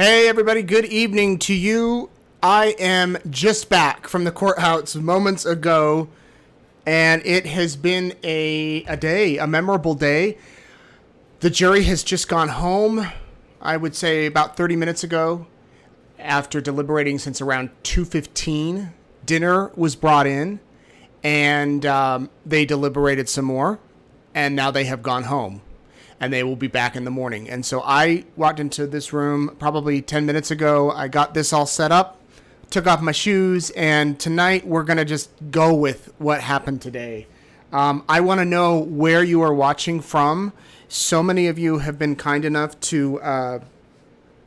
Hey, everybody. Good evening to you. I am just back from the courthouse moments ago, and it has been a memorable day. The jury has just gone home, I would say about 30 minutes ago, after deliberating since around 2:15. Dinner was brought in, and they deliberated some more, and now they have gone home. And they will be back in the morning. And so I walked into this room probably 10 minutes ago. I got this all set up, took off my shoes, and tonight we're going to just go with what happened today. I want to know where you are watching from. So many of you have been kind enough to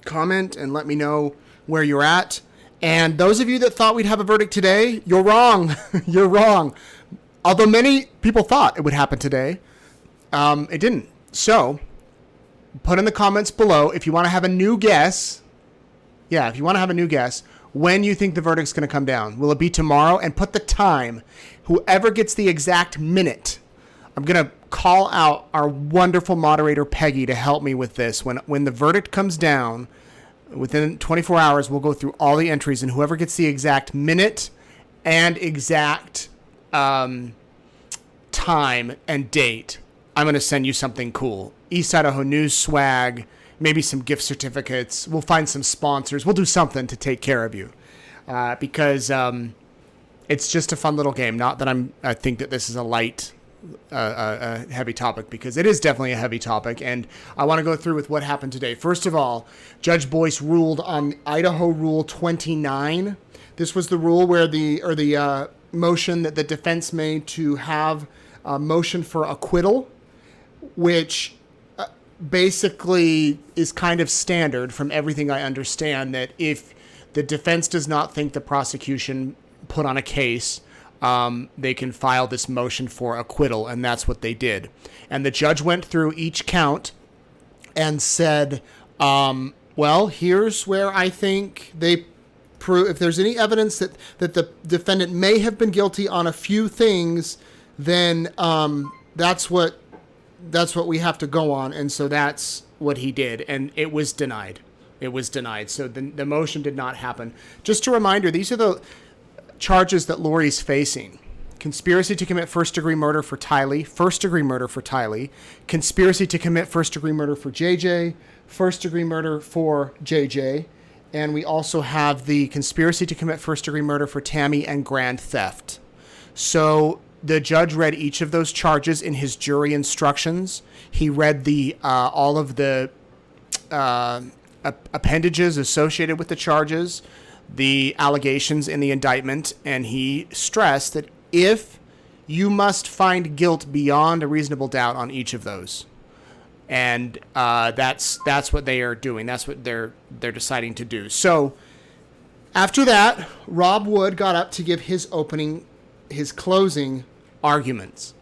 comment and let me know where you're at. And those of you that thought we'd have a verdict today, you're wrong. You're wrong. Although many people thought it would happen today, it didn't. So, put in the comments below if you want to have a new guess. Yeah, if you want to have a new guess, when you think the verdict's going to come down. Will it be tomorrow? And put the time. Whoever gets the exact minute, I'm going to call out our wonderful moderator, Peggy, to help me with this. When the verdict comes down, within 24 hours, we'll go through all the entries, and whoever gets the exact minute and exact time and date, I'm going to send you something cool. East Idaho News swag, maybe some gift certificates. We'll find some sponsors. We'll do something to take care of you because it's just a fun little game. Not that I think that this is a light, heavy topic, because it is definitely a heavy topic. And I want to go through with what happened today. First of all, Judge Boyce ruled on Idaho Rule 29. This was the rule where the motion that the defense made to have a motion for acquittal, which basically is kind of standard from everything I understand, that if the defense does not think the prosecution put on a case, they can file this motion for acquittal, and that's what they did. And the judge went through each count and said, well, here's where I think they prove, if there's any evidence that the defendant may have been guilty on a few things, then that's what we have to go on. And so that's what he did. And it was denied. So the motion did not happen. Just a reminder, these are the charges that Lori's facing. Conspiracy to commit first-degree murder for Tylee, first-degree murder for Tylee, conspiracy to commit first-degree murder for JJ, first-degree murder for JJ, and we also have the conspiracy to commit first-degree murder for Tammy and grand theft. So the judge read each of those charges in his jury instructions. He read all of the appendages associated with the charges, the allegations in the indictment, and he stressed that if you must find guilt beyond a reasonable doubt on each of those, and that's what they are doing. That's what they're deciding to do. So after that, Rob Wood got up to give his closing arguments.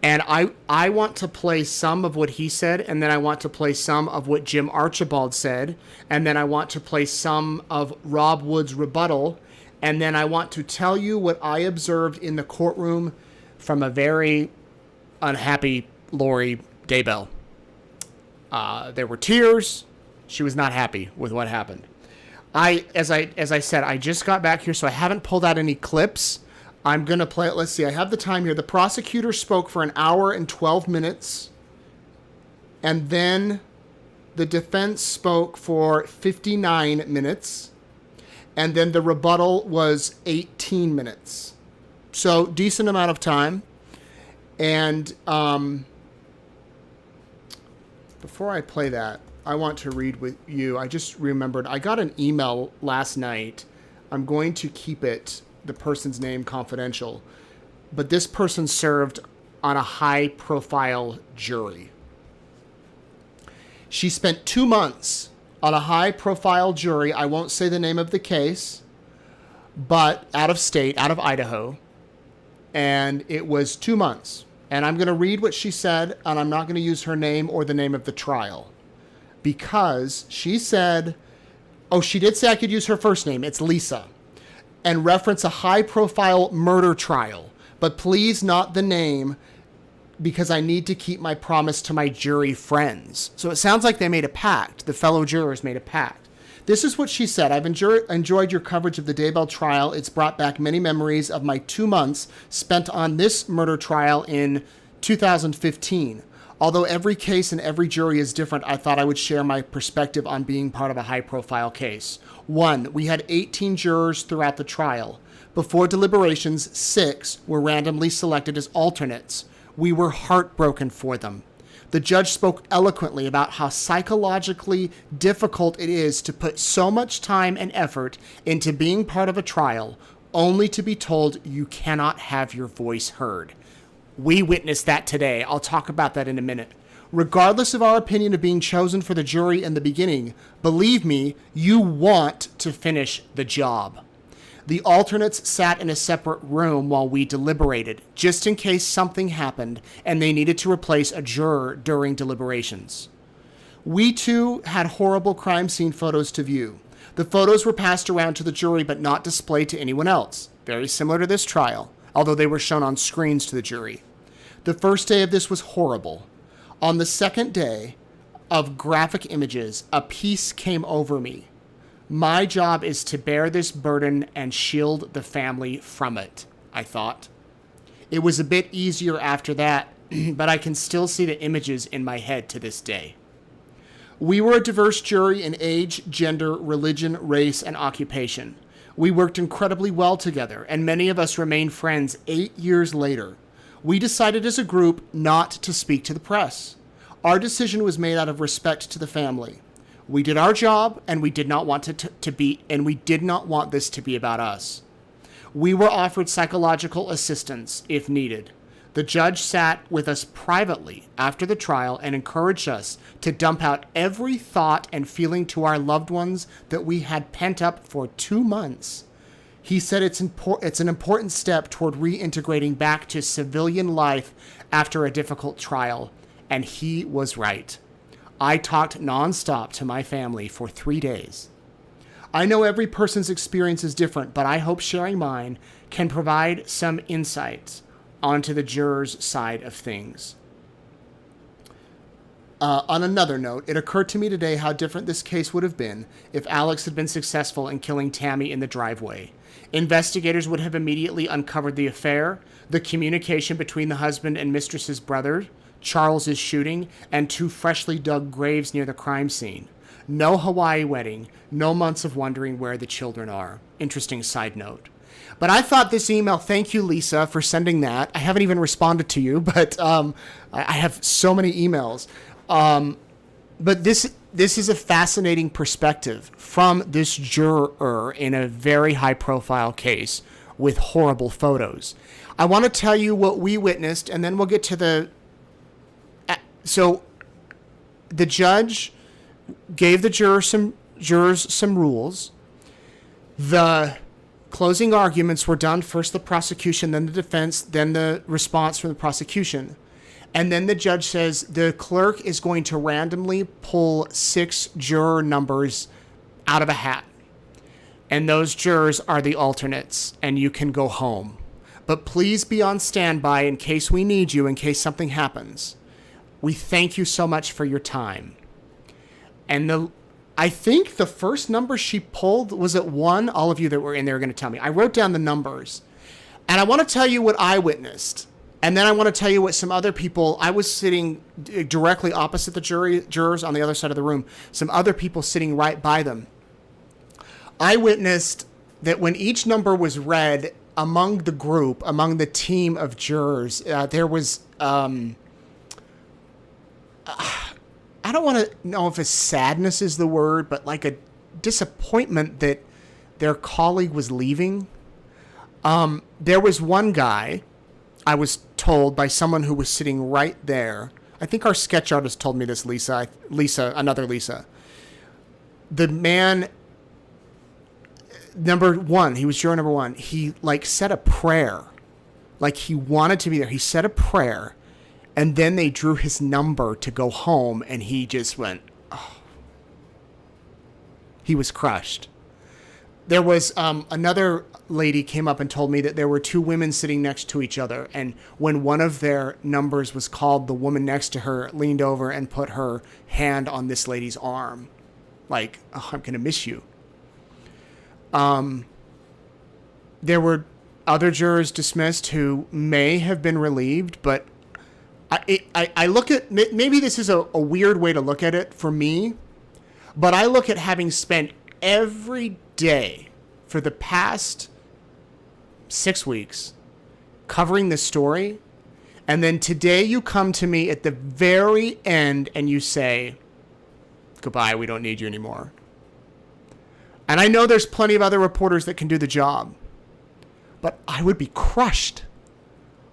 And I want to play some of what he said, and then I want to play some of what Jim Archibald said, and then I want to play some of Rob Wood's rebuttal, and then I want to tell you what I observed in the courtroom from a very unhappy Lori Daybell. There were tears. She was not happy with what happened. As I said, I just got back here, so I haven't pulled out any clips. I'm going to play it. Let's see. I have the time here. The prosecutor spoke for 1 hour and 12 minutes. And then the defense spoke for 59 minutes. And then the rebuttal was 18 minutes. So decent amount of time. And before I play that, I want to read with you. I just remembered. I got an email last night. I'm going to keep the person's name confidential, but this person served on a high-profile jury. She spent 2 months on a high-profile jury. I won't say the name of the case, but out of state, out of Idaho, and it was 2 months. And I'm going to read what she said, and I'm not going to use her name or the name of the trial, because she said, oh, she did say I could use her first name. It's Lisa. And reference a high-profile murder trial, but please not the name, because I need to keep my promise to my jury friends. So it sounds like they made a pact. The fellow jurors made a pact. This is what she said. I've enjoyed your coverage of the Daybell trial. It's brought back many memories of my 2 months spent on this murder trial in 2015. Although every case and every jury is different, I thought I would share my perspective on being part of a high-profile case. 1, we had 18 jurors throughout the trial. Before deliberations, 6 were randomly selected as alternates. We were heartbroken for them. The judge spoke eloquently about how psychologically difficult it is to put so much time and effort into being part of a trial, only to be told you cannot have your voice heard. We witnessed that today. I'll talk about that in a minute. Regardless of our opinion of being chosen for the jury in the beginning, believe me, you want to finish the job. The alternates sat in a separate room while we deliberated, just in case something happened and they needed to replace a juror during deliberations. We too had horrible crime scene photos to view. The photos were passed around to the jury but not displayed to anyone else, very similar to this trial, although they were shown on screens to the jury. The first day of this was horrible. On the second day of graphic images, a peace came over me. My job is to bear this burden and shield the family from it, I thought. It was a bit easier after that, but I can still see the images in my head to this day. We were a diverse jury in age, gender, religion, race, and occupation. We worked incredibly well together, and many of us remain friends 8 years later. We decided as a group not to speak to the press. Our decision was made out of respect to the family. We did our job, and we did not want we did not want this to be about us. We were offered psychological assistance if needed. The judge sat with us privately after the trial and encouraged us to dump out every thought and feeling to our loved ones that we had pent up for 2 months. He said it's an important step toward reintegrating back to civilian life after a difficult trial, and he was right. I talked nonstop to my family for 3 days. I know every person's experience is different, but I hope sharing mine can provide some insights onto the jurors' side of things. On another note, it occurred to me today how different this case would have been if Alex had been successful in killing Tammy in the driveway. Investigators would have immediately uncovered the affair, the communication between the husband and mistress's brother, Charles's shooting, and 2 freshly dug graves near the crime scene. No Hawaii wedding, no months of wondering where the children are. Interesting side note. But I thought this email, thank you, Lisa, for sending that. I haven't even responded to you, but I have so many emails. But this is a fascinating perspective from this juror in a very high-profile case with horrible photos. I want to tell you what we witnessed, and then we'll get to the... So the judge gave the jurors some rules. The closing arguments were done, first the prosecution, then the defense, then the response from the prosecution. And then the judge says the clerk is going to randomly pull 6 juror numbers out of a hat. And those jurors are the alternates, and you can go home. But please be on standby in case we need you, in case something happens. We thank you so much for your time. And I think the first number she pulled was at 1. All of you that were in there are going to tell me. I wrote down the numbers. And I want to tell you what I witnessed. And then I want to tell you what some other people, I was sitting directly opposite the jurors on the other side of the room, some other people sitting right by them. I witnessed that when each number was read among the group, among the team of jurors, there was... I don't want to know if sadness is the word, but like a disappointment that their colleague was leaving. There was one guy, I was told by someone who was sitting right there. I think our sketch artist told me this, another Lisa. The man, number 1, he was juror number 1. He said a prayer, like he wanted to be there. He said a prayer. And then they drew his number to go home, and he just went, oh. He was crushed. There was another lady came up and told me that there were 2 women sitting next to each other. And when one of their numbers was called, the woman next to her leaned over and put her hand on this lady's arm. Like, oh, I'm going to miss you. There were other jurors dismissed who may have been relieved, but I look at, maybe this is a weird way to look at it for me, but I look at having spent every day for the past 6 weeks covering this story, and then today you come to me at the very end and you say, goodbye, we don't need you anymore. And I know there's plenty of other reporters that can do the job, but I would be crushed.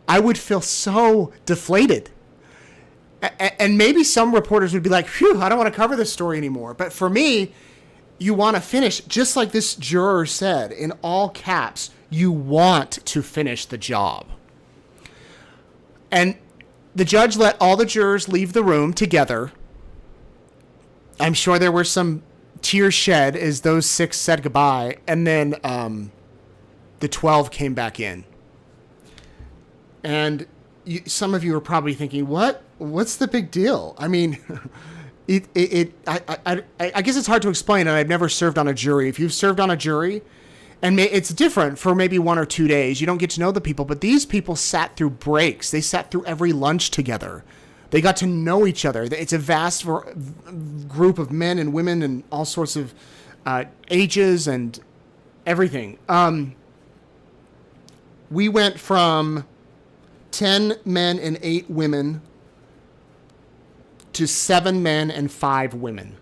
I would feel so deflated. And maybe some reporters would be like, phew, I don't want to cover this story anymore. But for me, you want to finish, just like this juror said, in all caps, you want to finish the job. And the judge let all the jurors leave the room together. I'm sure there were some tears shed as those 6 said goodbye. And then the 12 came back in. And some of you are probably thinking, what's the big deal? I mean, I guess it's hard to explain, and I've never served on a jury. If you've served on a jury, and it's different for maybe 1 or 2 days, you don't get to know the people, but these people sat through breaks. They sat through every lunch together. They got to know each other. It's a vast group of men and women and all sorts of ages and everything. We went from 10 men and 8 women to 7 men and 5 women.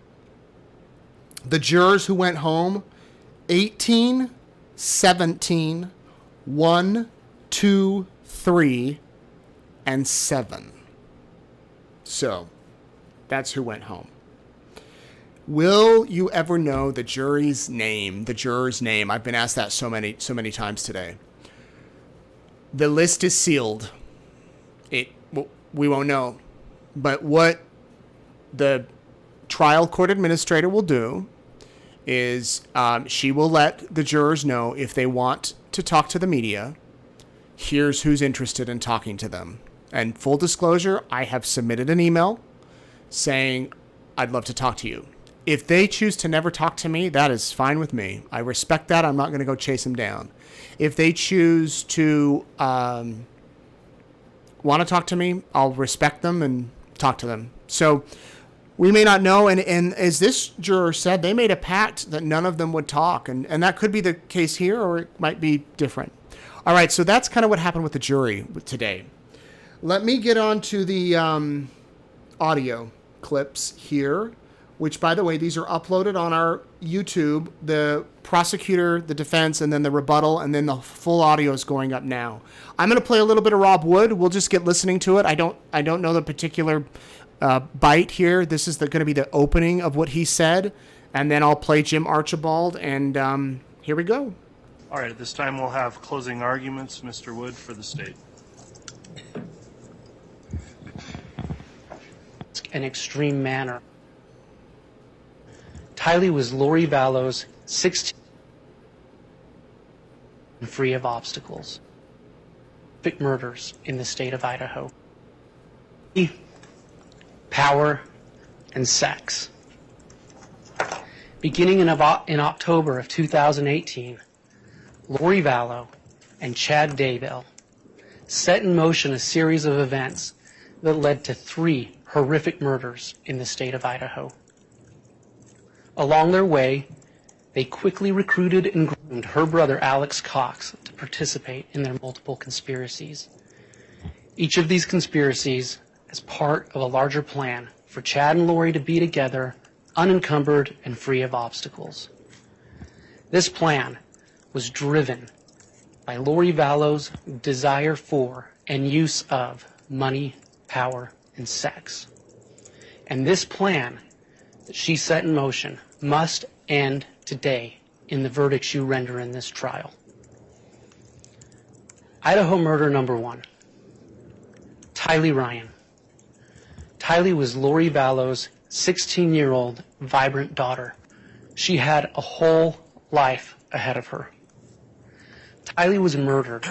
The jurors who went home, 18, 17, 1, 2, 3, and 7. So, that's who went home. Will you ever know the jury's name, the juror's name? I've been asked that so many times today. The list is sealed. We won't know. But what the trial court administrator will do is she will let the jurors know if they want to talk to the media. Here's who's interested in talking to them. And full disclosure, I have submitted an email saying, I'd love to talk to you. If they choose to never talk to me, that is fine with me. I respect that. I'm not going to go chase them down. If they choose to want to talk to me, I'll respect them and talk to them. So we may not know. And as this juror said, they made a pact that none of them would talk. And that could be the case here, or it might be different. All right, so that's kind of what happened with the jury today. Let me get on to the audio clips here, which, by the way, these are uploaded on our YouTube, the prosecutor, the defense, and then the rebuttal, and then the full audio is going up now. I'm going to play a little bit of Rob Wood. We'll just get listening to it. I don't know the particular bite here. This is going to be the opening of what he said, and then I'll play Jim Archibald, and here we go. All right, at this time we'll have closing arguments. Mr. Wood for the state. An extreme manner. Tylee was Lori Vallow's 16 and free of obstacles. Murders in the state of Idaho. Power and sex. Beginning in October of 2018, Lori Vallow and Chad Daybell set in motion a series of events that led to 3 horrific murders in the state of Idaho. Along their way, they quickly recruited and groomed her brother Alex Cox to participate in their multiple conspiracies. Each of these conspiracies as part of a larger plan for Chad and Lori to be together, unencumbered and free of obstacles. This plan was driven by Lori Vallow's desire for and use of money, power, and sex. And this plan that she set in motion must end today in the verdicts you render in this trial. Idaho murder number 1. Tylee Ryan. Tylee was Lori Vallow's 16-year-old vibrant daughter. She had a whole life ahead of her. Tylee was murdered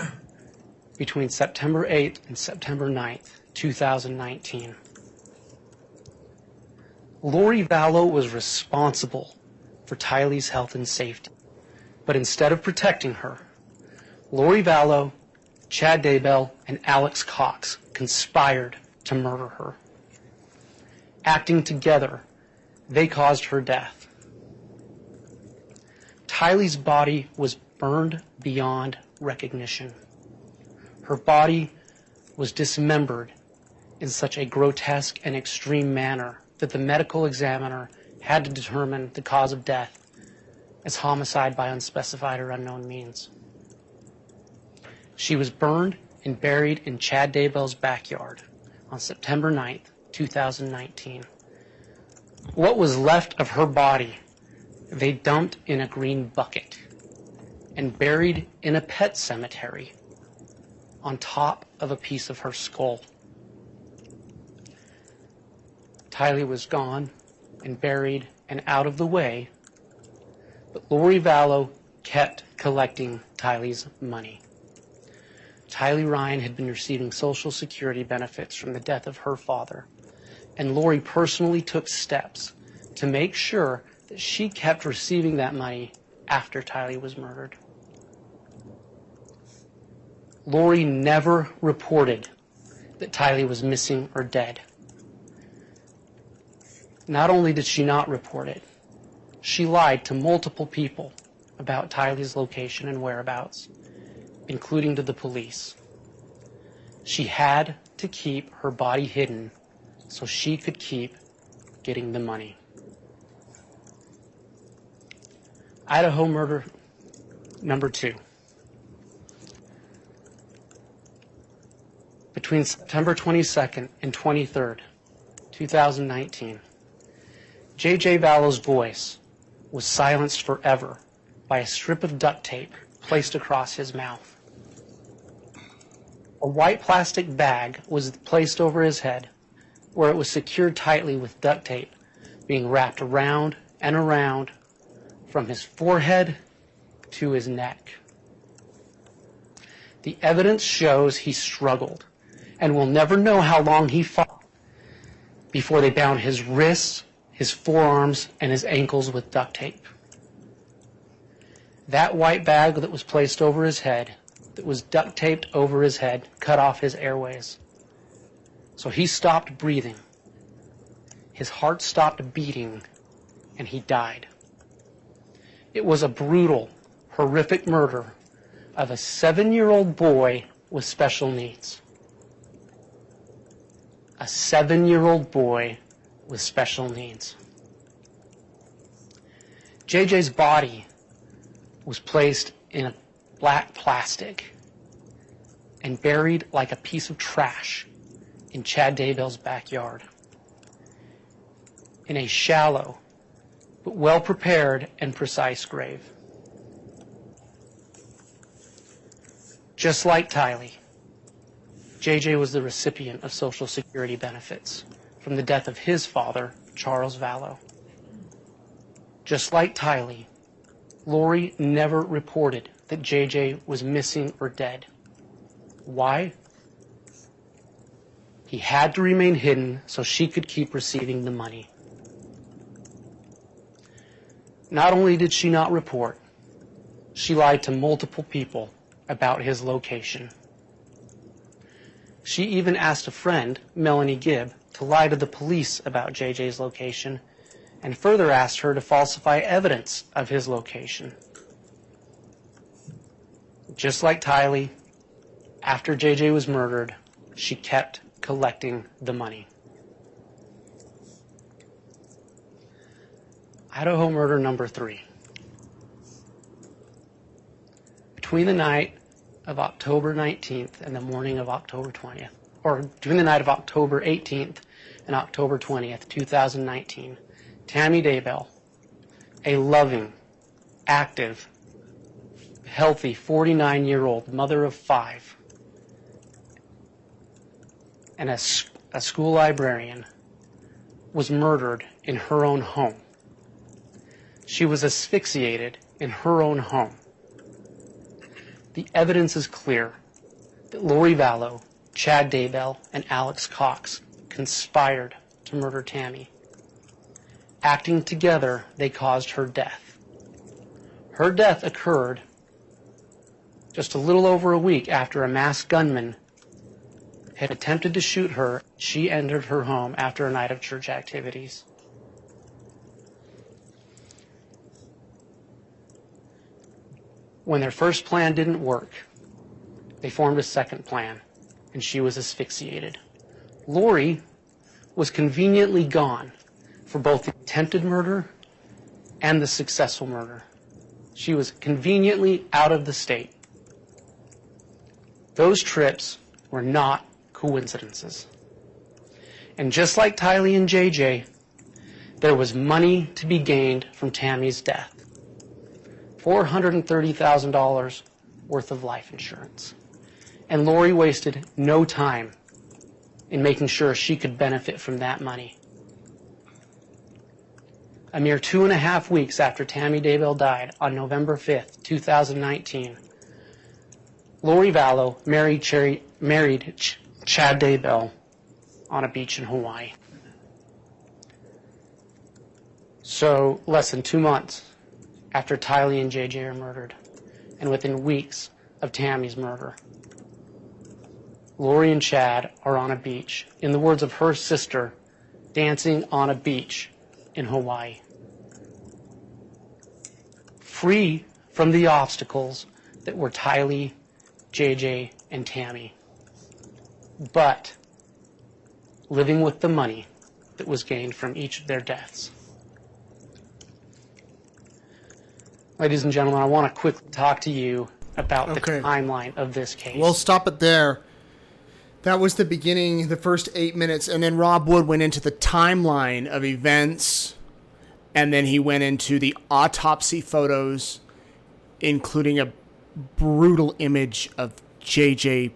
between September 8th and September 9th, 2019. Lori Vallow was responsible for Tylee's health and safety. But instead of protecting her, Lori Vallow, Chad Daybell, and Alex Cox conspired to murder her. Acting together, they caused her death. Tylee's body was burned beyond recognition. Her body was dismembered in such a grotesque and extreme manner that the medical examiner had to determine the cause of death as homicide by unspecified or unknown means. She was burned and buried in Chad Daybell's backyard on September 9th, 2019. What was left of her body, they dumped in a green bucket and buried in a pet cemetery on top of a piece of her skull. Tylee was gone and buried and out of the way, but Lori Vallow kept collecting Tylee's money. Tylee Ryan had been receiving Social Security benefits from the death of her father, and Lori personally took steps to make sure that she kept receiving that money after Tylee was murdered. Lori never reported that Tylee was missing or dead. Not only did she not report it, she lied to multiple people about Tylee's location and whereabouts, including to the police. She had to keep her body hidden so she could keep getting the money. Idaho murder number 2. Between September 22nd and 23rd, 2019, J.J. Vallow's voice was silenced forever by a strip of duct tape placed across his mouth. A white plastic bag was placed over his head, where it was secured tightly with duct tape, being wrapped around and around from his forehead to his neck. The evidence shows he struggled, and we'll never know how long he fought before they bound his wrists, his forearms, and his ankles with duct tape. That white bag that was placed over his head, that was duct taped over his head, cut off his airways. So he stopped breathing. His heart stopped beating, and he died. It was a brutal, horrific murder of a 7-year-old boy with special needs. A 7-year-old boy with special needs. JJ's body was placed in a black plastic and buried like a piece of trash in Chad Daybell's backyard, in a shallow but well-prepared and precise grave. Just like Tylee, JJ was the recipient of Social Security benefits from the death of his father, Charles Vallow. Just like Tylee, Lori never reported that JJ was missing or dead. Why? He had to remain hidden so she could keep receiving the money. Not only did she not report, she lied to multiple people about his location. She even asked a friend, Melanie Gibb, to lie to the police about JJ's location, and further asked her to falsify evidence of his location. Just like Tylee, after JJ was murdered, she kept collecting the money. Idaho murder number 3. Between the night of October 19th and the morning of October 20th, or between the night of October 18th and October 20th, 2019, Tammy Daybell, a loving, active, healthy 49-year-old mother of 5, and a school librarian, was murdered in her own home. She was asphyxiated in her own home. The evidence is clear that Lori Vallow, Chad Daybell, and Alex Cox conspired to murder Tammy. Acting together, they caused her death. Her death occurred just a little over a week after a masked gunman had attempted to shoot her. She entered her home after a night of church activities. When their first plan didn't work, they formed a second plan, and she was asphyxiated. Lori was conveniently gone for both the attempted murder and the successful murder. She was conveniently out of the state. Those trips were not coincidences. And just like Tylee and JJ, there was money to be gained from Tammy's death. $430,000 worth of life insurance. And Lori wasted no time in making sure she could benefit from that money. A mere 2.5 weeks after Tammy Daybell died on November 5th, 2019, Lori Vallow married Chad Daybell on a beach in Hawaii. So less than 2 months after Tylee and JJ are murdered, and within weeks of Tammy's murder, Lori and Chad are on a beach, in the words of her sister, dancing on a beach in Hawaii. Free from the obstacles that were Tylee, JJ, and Tammy, but living with the money that was gained from each of their deaths. Ladies and gentlemen, I want to quickly talk to you about the timeline of this case. We'll stop it there. That was the beginning, the first 8 minutes, and then Rob Wood went into the timeline of events, and then he went into the autopsy photos, including a brutal image of JJ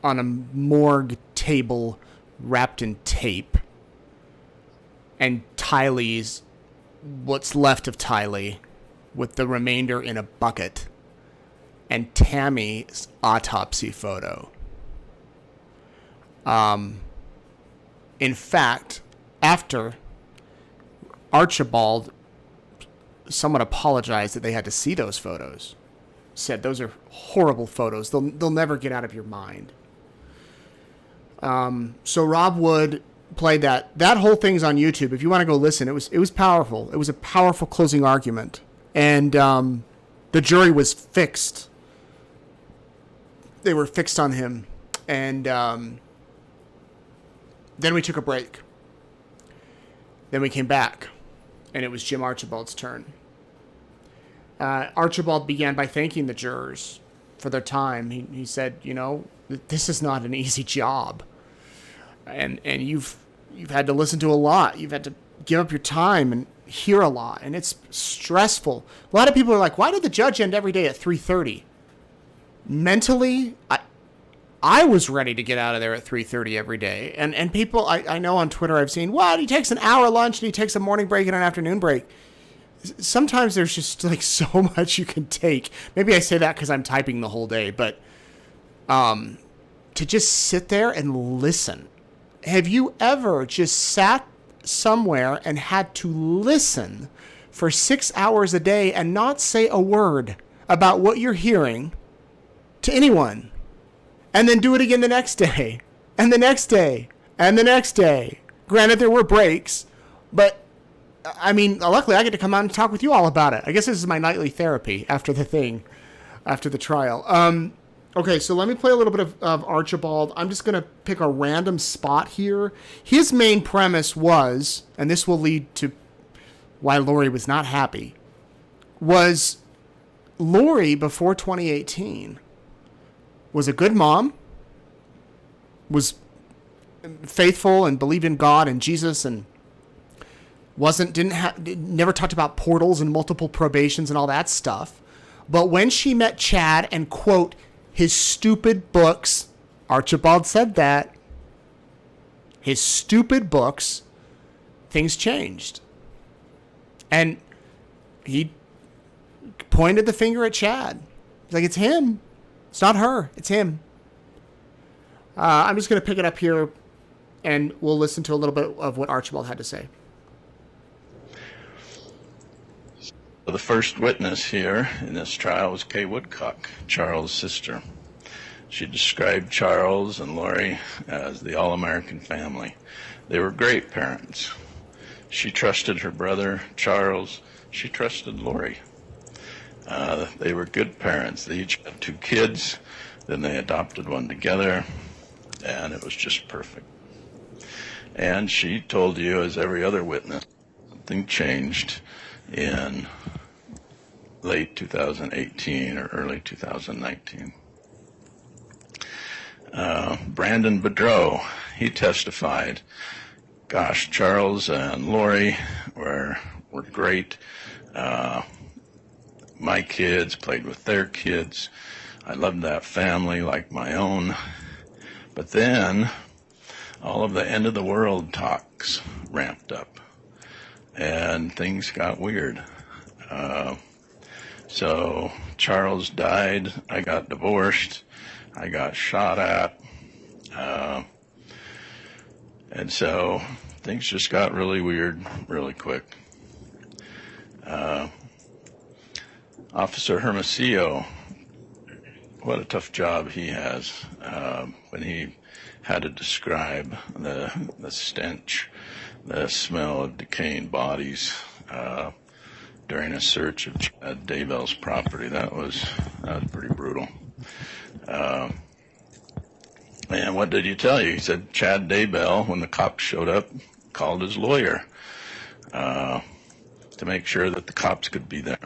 on a morgue table wrapped in tape, and Tylee's, what's left of Tylee, with the remainder in a bucket, and Tammy's autopsy photo. In fact, after Archibald somewhat apologized that they had to see those photos, said those are horrible photos. They'll never get out of your mind. So Rob Wood played that. That whole thing's on YouTube. If you want to go listen, it was powerful. It was a powerful closing argument. And the jury was fixed. They were fixed on him. And then we took a break. Then we came back. And it was Jim Archibald's turn. Archibald began by thanking the jurors for their time. He said, this is not an easy job. And you've had to listen to a lot. You've had to give up your time and hear a lot, and it's stressful. A lot of people are like, why did the judge end every day at 3:30? Mentally, I was ready to get out of there at 3:30 every day. And people I know on Twitter I've seen, well, he takes an hour lunch and he takes a morning break and an afternoon break. Sometimes there's just like so much you can take. Maybe I say that because I'm typing the whole day, but to just sit there and listen. Have you ever just sat somewhere and had to listen for 6 hours a day and not say a word about what you're hearing to anyone, and then do it again the next day, and the next day, and the next day? Granted, there were breaks, but I mean, luckily I get to come out and talk with you all about it. I guess this is my nightly therapy after the trial. Okay, so let me play a little bit of Archibald. I'm just going to pick a random spot here. His main premise was, and this will lead to why Lori was not happy, was Lori, before 2018, was a good mom, was faithful and believed in God and Jesus, and never talked about portals and multiple probations and all that stuff. But when she met Chad and, quote, his stupid books, Archibald said that, his stupid books, things changed. And he pointed the finger at Chad. He's like, it's him. It's not her. It's him. I'm just going to pick it up here, and we'll listen to a little bit of what Archibald had to say. The first witness here in this trial was Kay Woodcock, Charles' sister. She described Charles and Lori as the all-American family. They were great parents. She trusted her brother, Charles. She trusted Lori. They were good parents. They each had 2 kids. Then they adopted one together, and it was just perfect. And she told you, as every other witness, something changed in late 2018 or early 2019. Brandon Bedreau, he testified, gosh, Charles and Lori were great. My kids played with their kids. I loved that family like my own. But then all of the end of the world talks ramped up and things got weird. So Charles died, I got divorced, I got shot at, and so things just got really weird really quick. Officer Hermosillo, what a tough job he has when he had to describe the stench, the smell of decaying bodies during a search of Chad Daybell's property. That was pretty brutal. And what did he tell you? He said Chad Daybell, when the cops showed up, called his lawyer to make sure that the cops could be there.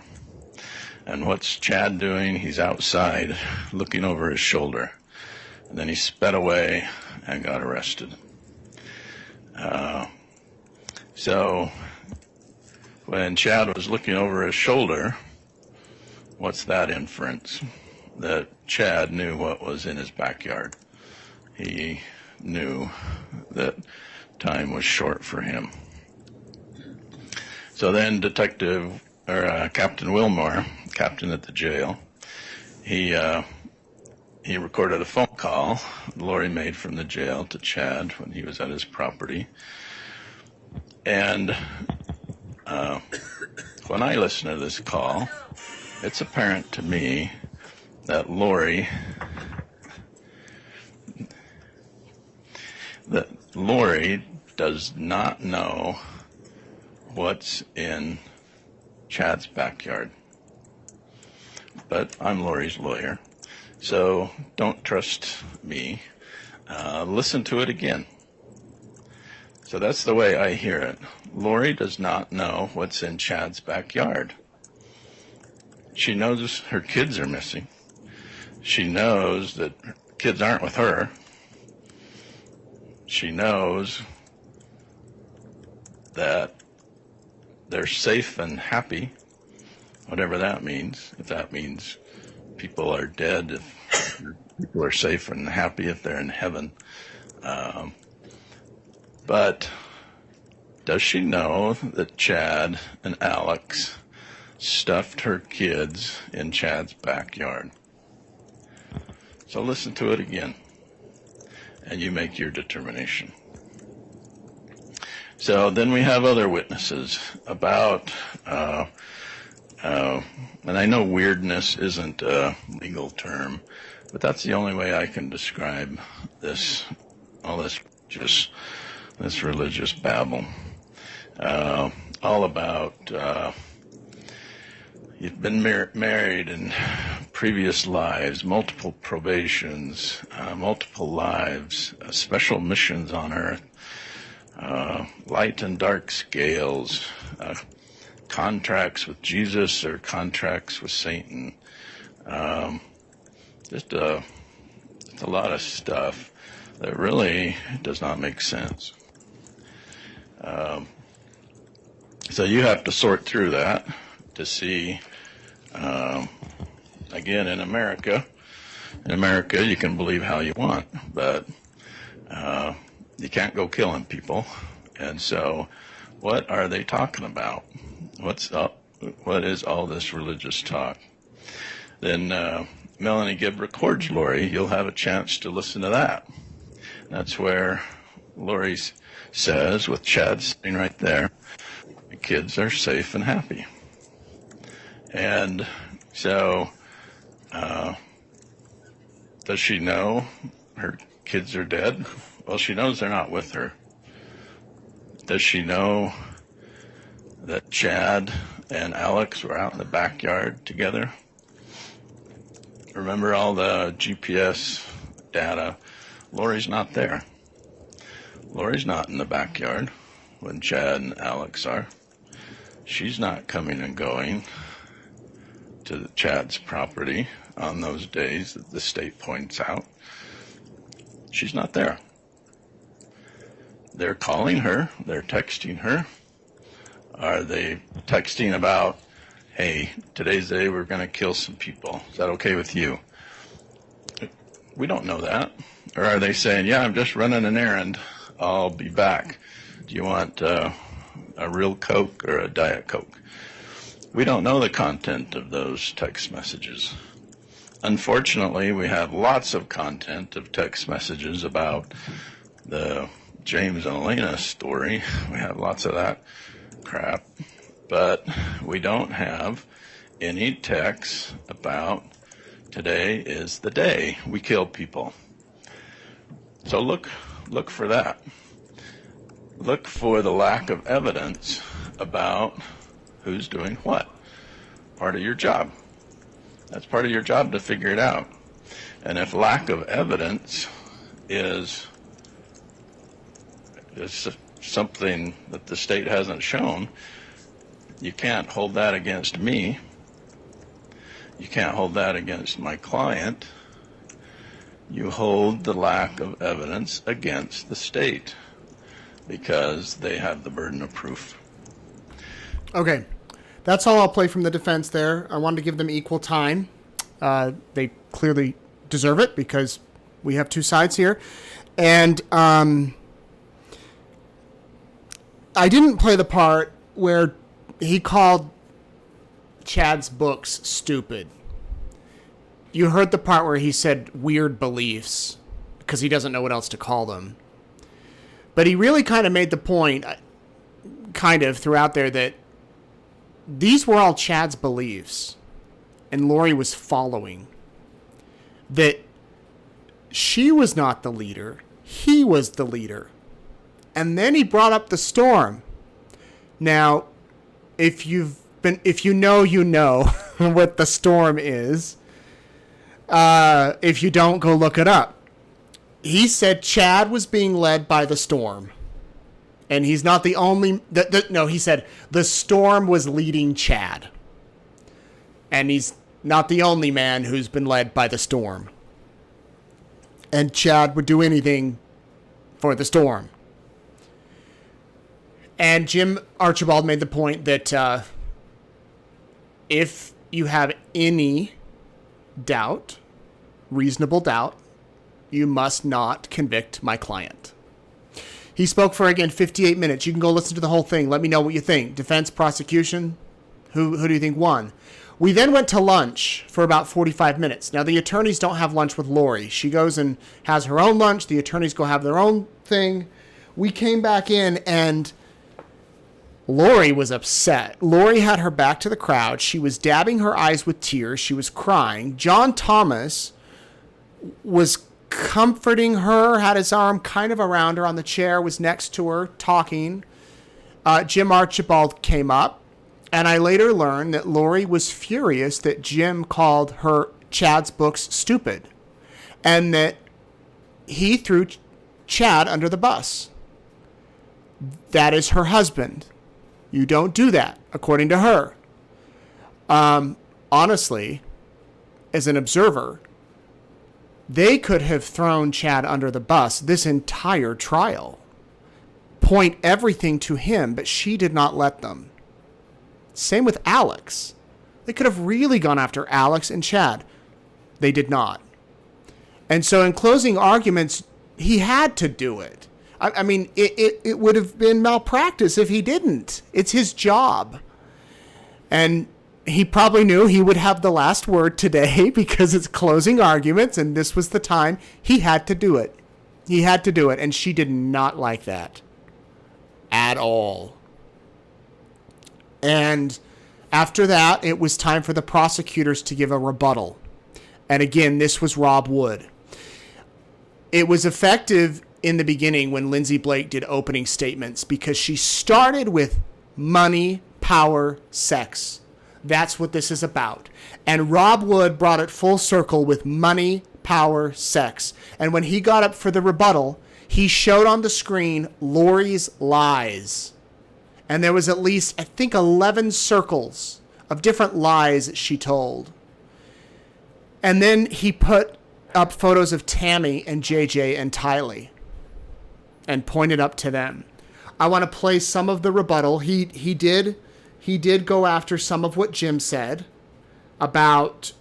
And what's Chad doing? He's outside looking over his shoulder. And then he sped away and got arrested. So when Chad was looking over his shoulder, what's that inference? That Chad knew what was in his backyard. He knew that time was short for him. So then Captain Wilmore, captain at the jail, he recorded a phone call Lori made from the jail to Chad when he was at his property. And when I listen to this call, it's apparent to me that Lori does not know what's in Chad's backyard. But I'm Lori's lawyer, so don't trust me. Listen to it again. So that's the way I hear it. Lori does not know what's in Chad's backyard. She knows her kids are missing. She knows that her kids aren't with her. She knows that they're safe and happy, whatever that means. If that means people are dead, if people are safe and happy, if they're in heaven. But does she know that Chad and Alex stuffed her kids in Chad's backyard? So listen to it again, and you make your determination. So then we have other witnesses about, and I know weirdness isn't a legal term, but that's the only way I can describe this, all this religious babble. All about you've been married in previous lives, multiple probations, multiple lives, special missions on earth, light and dark scales, contracts with Jesus or contracts with Satan. Just a lot of stuff that really does not make sense. So you have to sort through that to see, again, in America you can believe how you want, but you can't go killing people. And so what are they talking about? What is all this religious talk? Then Melanie Gibb records Lori. You'll have a chance to listen to that. That's where Lori says, with Chad sitting right there, the kids are safe and happy. And so, does she know her kids are dead? Well, she knows they're not with her. Does she know that Chad and Alex were out in the backyard together? Remember all the GPS data? Lori's not there. Lori's not in the backyard when Chad and Alex are. She's not coming and going to Chad's property on those days that the state points out. She's not there. They're calling her. They're texting her. Are they texting about, hey, today's the day we're going to kill some people. Is that okay with you? We don't know that. Or are they saying, yeah, I'm just running an errand. I'll be back. Do you want a real Coke or a Diet Coke? We don't know the content of those text messages. Unfortunately, we have lots of content of text messages about the James and Elena story. We have lots of that crap. But we don't have any texts about today is the day we kill people. So look for that. Look for the lack of evidence about who's doing what. Part of your job. That's part of your job to figure it out. And if lack of evidence is something that the state hasn't shown, you can't hold that against me. You can't hold that against my client. You hold the lack of evidence against the state because they have the burden of proof. Okay. That's all I'll play from the defense there. I wanted to give them equal time. They clearly deserve it because we have two sides here. And I didn't play the part where he called Chad's books stupid. You heard the part where he said weird beliefs because he doesn't know what else to call them. But he really kind of made the point, kind of throughout there, that these were all Chad's beliefs, and Lori was following. That she was not the leader, he was the leader. And then he brought up the storm. Now, if you know, you know what the storm is. If you don't, go look it up. He said Chad was being led by the storm. And he's not the only... No, he said the storm was leading Chad. And he's not the only man who's been led by the storm. And Chad would do anything for the storm. And Jim Archibald made the point that if you have any doubt, reasonable doubt, you must not convict my client. He spoke for, again, 58 minutes. You can go listen to the whole thing. Let me know what you think. Defense, prosecution, who do you think won? We then went to lunch for about 45 minutes. Now, the attorneys don't have lunch with Lori. She goes and has her own lunch. The attorneys go have their own thing. We came back in, and Lori was upset. Lori had her back to the crowd. She was dabbing her eyes with tears. She was crying. John Thomas was comforting her, had his arm kind of around her on the chair, was next to her, talking. Jim Archibald came up, and I later learned that Lori was furious that Jim called her Chad's books stupid, and that he threw Chad under the bus. That is her husband. You don't do that, according to her. Honestly, as an observer, they could have thrown Chad under the bus this entire trial. Point everything to him, but she did not let them. Same with Alex. They could have really gone after Alex and Chad. They did not. And so in closing arguments, he had to do it. I mean, it would have been malpractice if he didn't. It's his job. And he probably knew he would have the last word today because it's closing arguments, and this was the time. He had to do it. He had to do it, and she did not like that at all. And After that, it was time for the prosecutors to give a rebuttal. And again, this was Rob Wood. It was effective in the beginning when Lindsay Blake did opening statements because she started with money, power, sex. That's what this is about. And Rob Wood brought it full circle with money, power, sex. And when he got up for the rebuttal, he showed on the screen Lori's lies. And there was at least, I think, 11 circles of different lies that she told. And then he put up photos of Tammy and JJ and Tylee and pointed up to them. I want to play some of the rebuttal. He did go after some of what Jim said about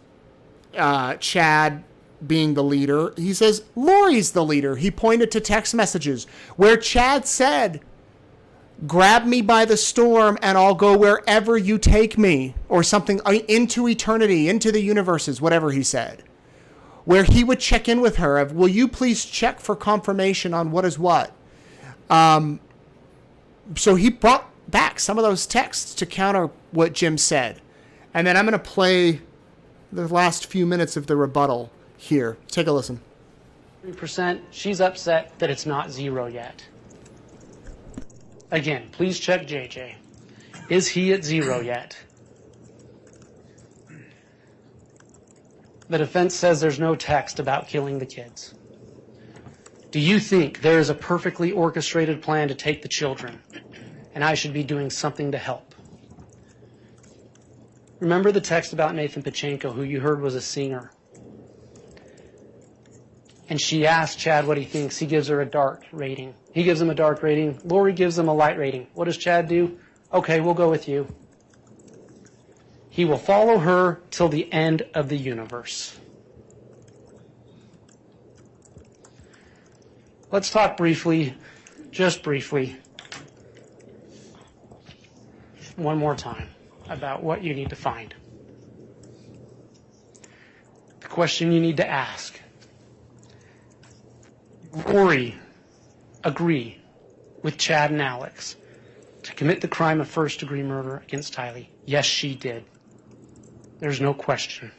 Chad being the leader. He says Lori's the leader. He pointed to text messages where Chad said, "Grab me by the storm and I'll go wherever you take me," or something, into eternity, into the universes, whatever he said. Where he would check in with her of, "Will you please check for confirmation on what is what?" So he brought back some of those texts to counter what Jim said. And then I'm going to play the last few minutes of the rebuttal here. Take a listen. 3%, she's upset that it's not 0 yet. Again, please check JJ. Is he at 0 yet? The defense says there's no text about killing the kids. Do you think there is a perfectly orchestrated plan to take the children, and I should be doing something to help? Remember the text about Nathan Pachenko, who you heard was a singer? And she asked Chad what he thinks. He gives her a dark rating. He gives him a dark rating. Lori gives him a light rating. What does Chad do? Okay, we'll go with you. He will follow her till the end of the universe. Let's talk briefly, just briefly, one more time about what you need to find. The question you need to ask. Lori agree with Chad and Alex to commit the crime of first-degree murder against Tylee? Yes, she did. There's no question.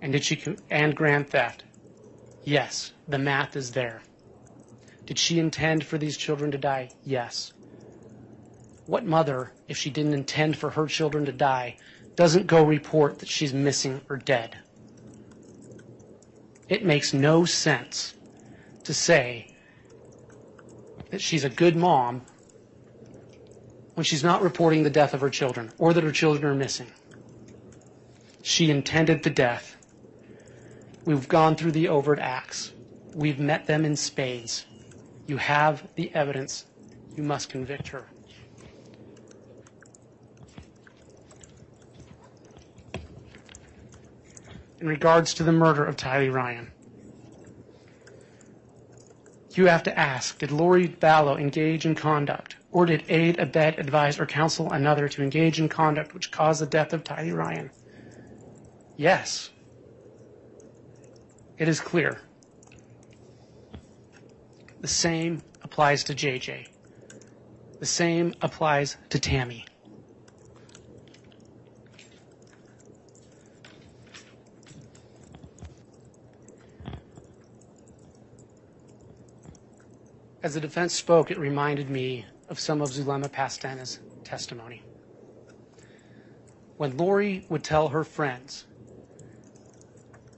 And did she and grand theft? Yes, the math is there. Did she intend for these children to die? Yes. What mother, if she didn't intend for her children to die, doesn't go report that she's missing or dead? It makes no sense to say that she's a good mom when she's not reporting the death of her children or that her children are missing. She intended the death. We've gone through the overt acts. We've met them in spades. You have the evidence. You must convict her. In regards to the murder of Tylee Ryan, you have to ask, did Lori Vallow engage in conduct, or did aid, abet, advise, or counsel another to engage in conduct which caused the death of Tylee Ryan? Yes. It is clear. The same applies to JJ. The same applies to Tammy. As the defense spoke, it reminded me of some of Zulema Pastena's testimony. When Lori would tell her friends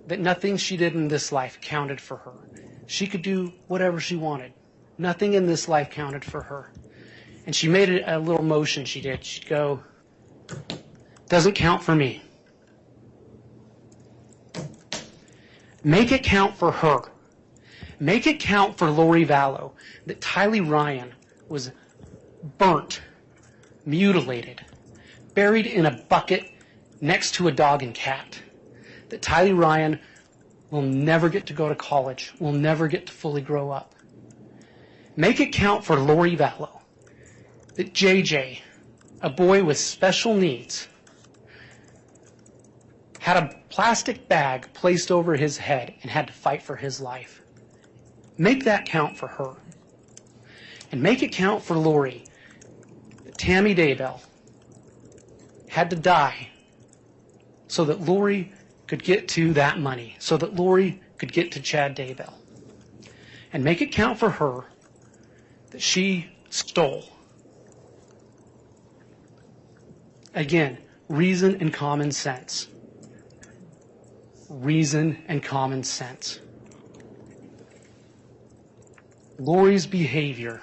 that nothing she did in this life counted for her. She could do whatever she wanted. Nothing in this life counted for her. And she made a little motion she did. She'd go, doesn't count for me. Make it count for her. Make it count for Lori Vallow that Tylee Ryan was burnt, mutilated, buried in a bucket next to a dog and cat. That Tylee Ryan will never get to go to college, will never get to fully grow up. Make it count for Lori Vallow that JJ, a boy with special needs, had a plastic bag placed over his head and had to fight for his life. Make that count for her. And make it count for Lori that Tammy Daybell had to die so that Lori could get to that money, so that Lori could get to Chad Daybell. And make it count for her that she stole. Again, reason and common sense. Reason and common sense. Lori's behavior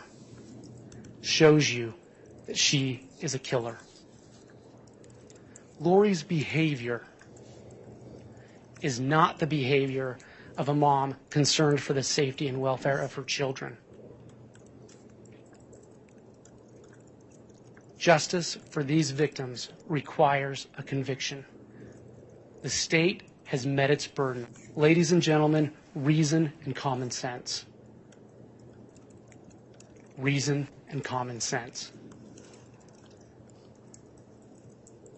shows you that she is a killer. Lori's behavior is not the behavior of a mom concerned for the safety and welfare of her children. Justice for these victims requires a conviction. The state has met its burden. Ladies and gentlemen, reason and common sense. Reason and common sense.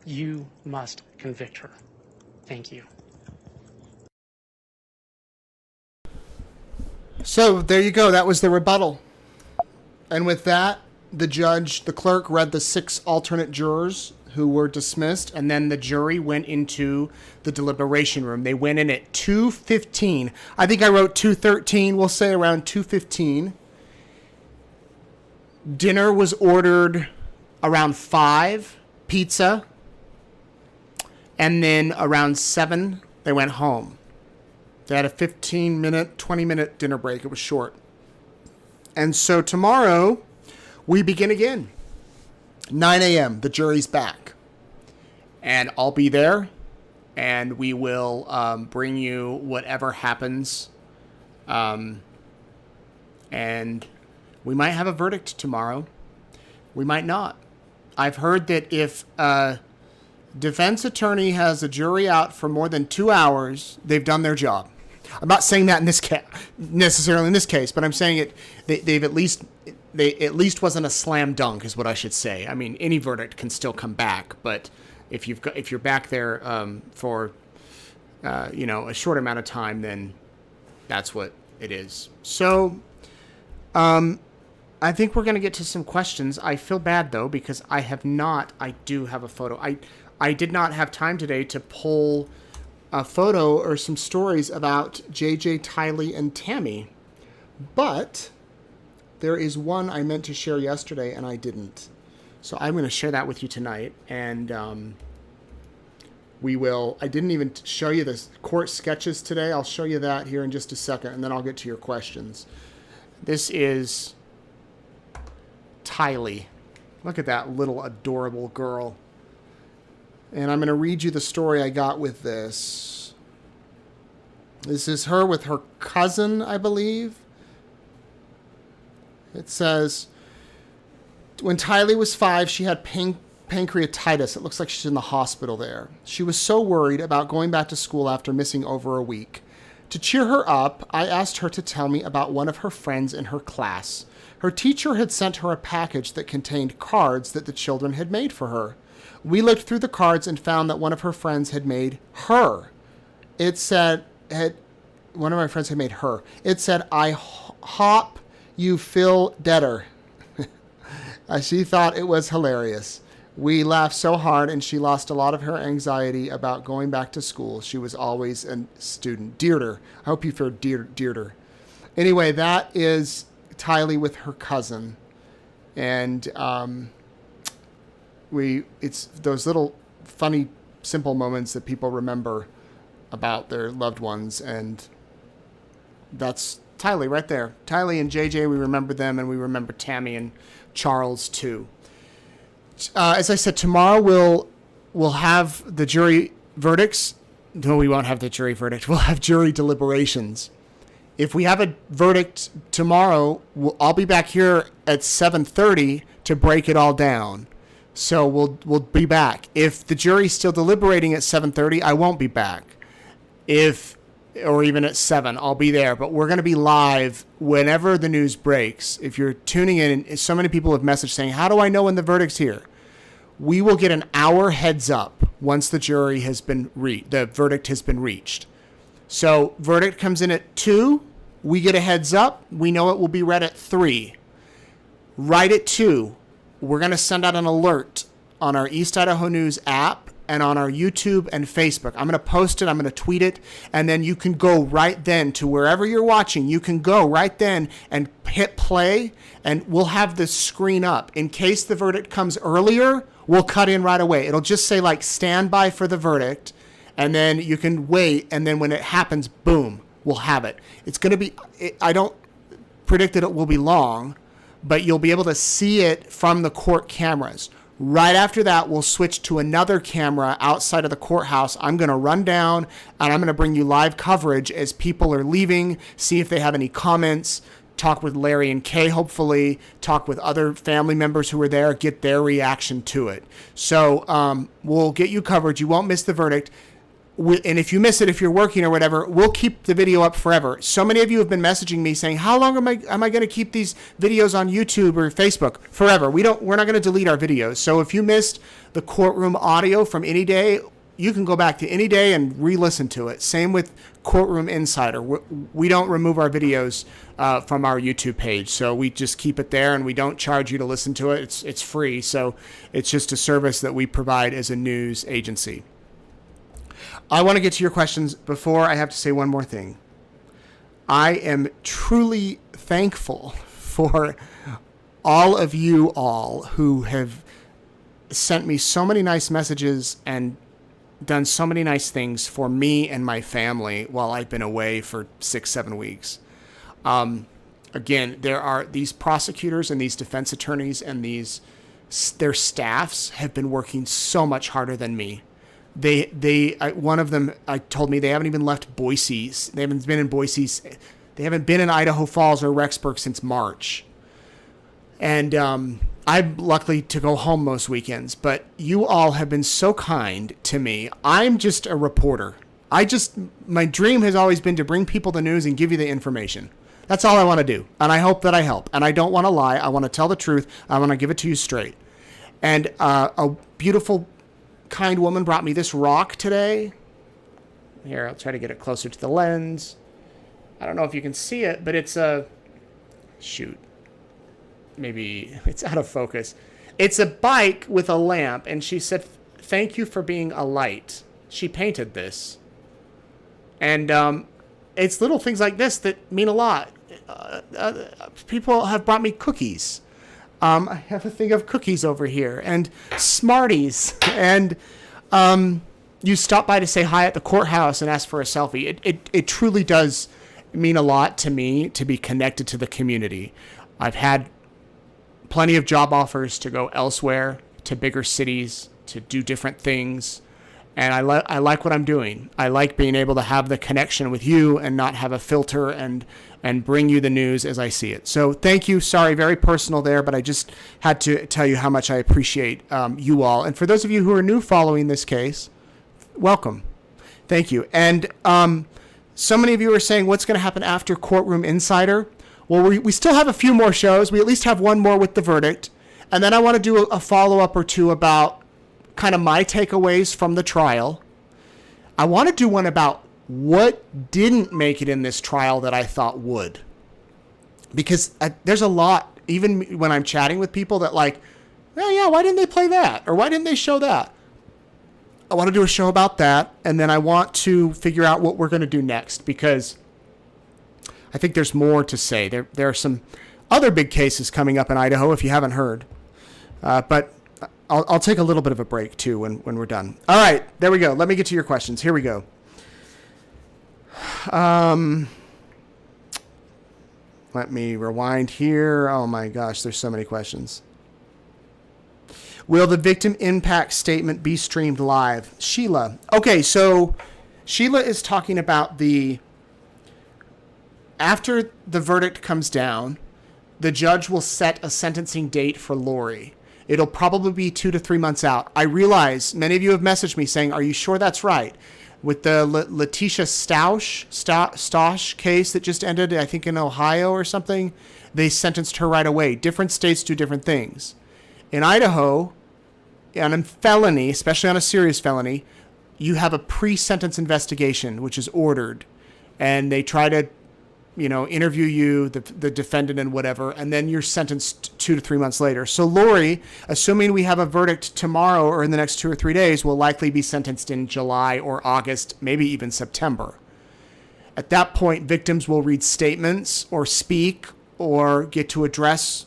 You must convict her. Thank you. So there you go. That was the rebuttal. And with that, the clerk read the 6 alternate jurors who were dismissed, and then the jury went into the deliberation room. They went in at 2:15. I think I wrote 2:13. We'll say around 2:15. Dinner was ordered around 5, pizza. And then around 7, they went home. They had a 15-minute, 20-minute dinner break. It was short. And so tomorrow, we begin again. 9 a.m., the jury's back. And I'll be there, and we will bring you whatever happens. And we might have a verdict tomorrow. We might not. I've heard that if a defense attorney has a jury out for more than 2 hours, they've done their job. I'm not saying that in this necessarily in this case, but I'm saying it. They at least wasn't a slam dunk, is what I should say. I mean, any verdict can still come back, but if you're back there for a short amount of time, then that's what it is. So, I think we're going to get to some questions. I feel bad though because I do have a photo. I did not have time today to pull a photo or some stories about JJ, Tylee, and Tammy. But there is one I meant to share yesterday and I didn't. So I'm going to share that with you tonight. And I didn't even show you the court sketches today. I'll show you that here in just a second, and then I'll get to your questions. This is Tylee. Look at that little adorable girl. And I'm going to read you the story I got with this. This is her with her cousin, I believe. It says, when Tylee was 5, she had pancreatitis. It looks like she's in the hospital there. She was so worried about going back to school after missing over a week. To cheer her up, I asked her to tell me about one of her friends in her class. Her teacher had sent her a package that contained cards that the children had made for her. We looked through the cards and found that one of her friends had made her. It said, one of my friends had made her. It said, I hop you Phil Deader. She thought it was hilarious. We laughed so hard and she lost a lot of her anxiety about going back to school. She was always a student. Dearder. I hope you feel dearder. Anyway, that is Tylee with her cousin. And, it's those little funny, simple moments that people remember about their loved ones, and that's Tylee right there. Tylee and JJ, we remember them, and we remember Tammy and Charles too. As I said, tomorrow we'll have the jury verdicts. No, we won't have the jury verdict. We'll have jury deliberations. If we have a verdict tomorrow, I'll be back here at 7:30 to break it all down. So we'll be back. If the jury's still deliberating at 7:30, I won't be back. Or even at 7, I'll be there. But we're going to be live whenever the news breaks. If you're tuning in, and so many people have messaged saying, how do I know when the verdict's here? We will get an hour heads up once the the verdict has been reached. So verdict comes in at 2. We get a heads up. We know it will be read at 3. Right at 2. We're going to send out an alert on our East Idaho News app and on our YouTube and Facebook. I'm going to post it. I'm going to tweet it. And then you can go right then to wherever you're watching. You can go right then and hit play, and we'll have the screen up. In case the verdict comes earlier, we'll cut in right away. It'll just say like stand by for the verdict, and then you can wait. And then when it happens, boom, we'll have it. It's going to be, I don't predict that it will be long, but you'll be able to see it from the court cameras. Right after that, we'll switch to another camera outside of the courthouse. I'm going to run down and I'm going to bring you live coverage as people are leaving, see if they have any comments, talk with Larry and Kay, hopefully, talk with other family members who were there, get their reaction to it. So we'll get you coverage. You won't miss the verdict. And if you miss it, if you're working or whatever, we'll keep the video up forever. So many of you have been messaging me saying, how long am I going to keep these videos on YouTube or Facebook? Forever. We're not going to delete our videos. So if you missed the courtroom audio from any day, you can go back to any day and re-listen to it. Same with Courtroom Insider. We don't remove our videos from our YouTube page. So we just keep it there, and we don't charge you to listen to it. It's free. So it's just a service that we provide as a news agency. I want to get to your questions. Before, I have to say one more thing. I am truly thankful for all of you all who have sent me so many nice messages and done so many nice things for me and my family while I've been away for 6-7 weeks. Again, there are these prosecutors and these defense attorneys and their staffs have been working so much harder than me. One of them told me they haven't even left Boise. They haven't been in Boise. They haven't been in Idaho Falls or Rexburg since March. And I'm lucky to go home most weekends, but you all have been so kind to me. I'm just a reporter. My dream has always been to bring people the news and give you the information. That's all I want to do. And I hope that I help. And I don't want to lie. I want to tell the truth. I want to give it to you straight. And a beautiful, kind woman brought me this rock today. Here, I'll try to get it closer to the lens. I don't know if you can see it, but it's shoot. Maybe it's out of focus. It's a bike with a lamp, and she said, "Thank you for being a light." She painted this. And it's little things like this that mean a lot. People have brought me cookies. I have a thing of cookies over here and Smarties. And you stop by to say hi at the courthouse and ask for a selfie. It truly does mean a lot to me to be connected to the community. I've had plenty of job offers to go elsewhere, to bigger cities, to do different things. And I like what I'm doing. I like being able to have the connection with you and not have a filter and bring you the news as I see it. So thank you. Sorry, very personal there, but I just had to tell you how much I appreciate you all. And for those of you who are new following this case, welcome. Thank you. And so many of you are saying, what's going to happen after Courtroom Insider? Well, we still have a few more shows. We at least have one more with the verdict. And then I want to do a follow-up or two about kind of my takeaways from the trial. I want to do one about what didn't make it in this trial that I thought would. Because there's a lot, even when I'm chatting with people, that like, oh yeah, why didn't they play that? Or why didn't they show that? I want to do a show about that, and then I want to figure out what we're going to do next, because I think there's more to say. There are some other big cases coming up in Idaho, if you haven't heard. But I'll take a little bit of a break, too, when we're done. All right, there we go. Let me get to your questions. Here we go. Let me rewind here. Oh, my gosh, there's so many questions. Will the victim impact statement be streamed live? Sheila. Okay, so Sheila is talking about after the verdict comes down, the judge will set a sentencing date for Lori. It'll probably be 2 to 3 months out. I realize many of you have messaged me saying, are you sure that's right? With the Letitia Stosh case that just ended, I think in Ohio or something, they sentenced her right away. Different states do different things. In Idaho, on a felony, especially on a serious felony, you have a pre-sentence investigation, which is ordered. And they try to interview you, the defendant and whatever, and then you're sentenced 2 to 3 months later. So Lori, assuming we have a verdict tomorrow or in the next 2 or 3 days, will likely be sentenced in July or August, maybe even September. At that point, victims will read statements or speak or get to address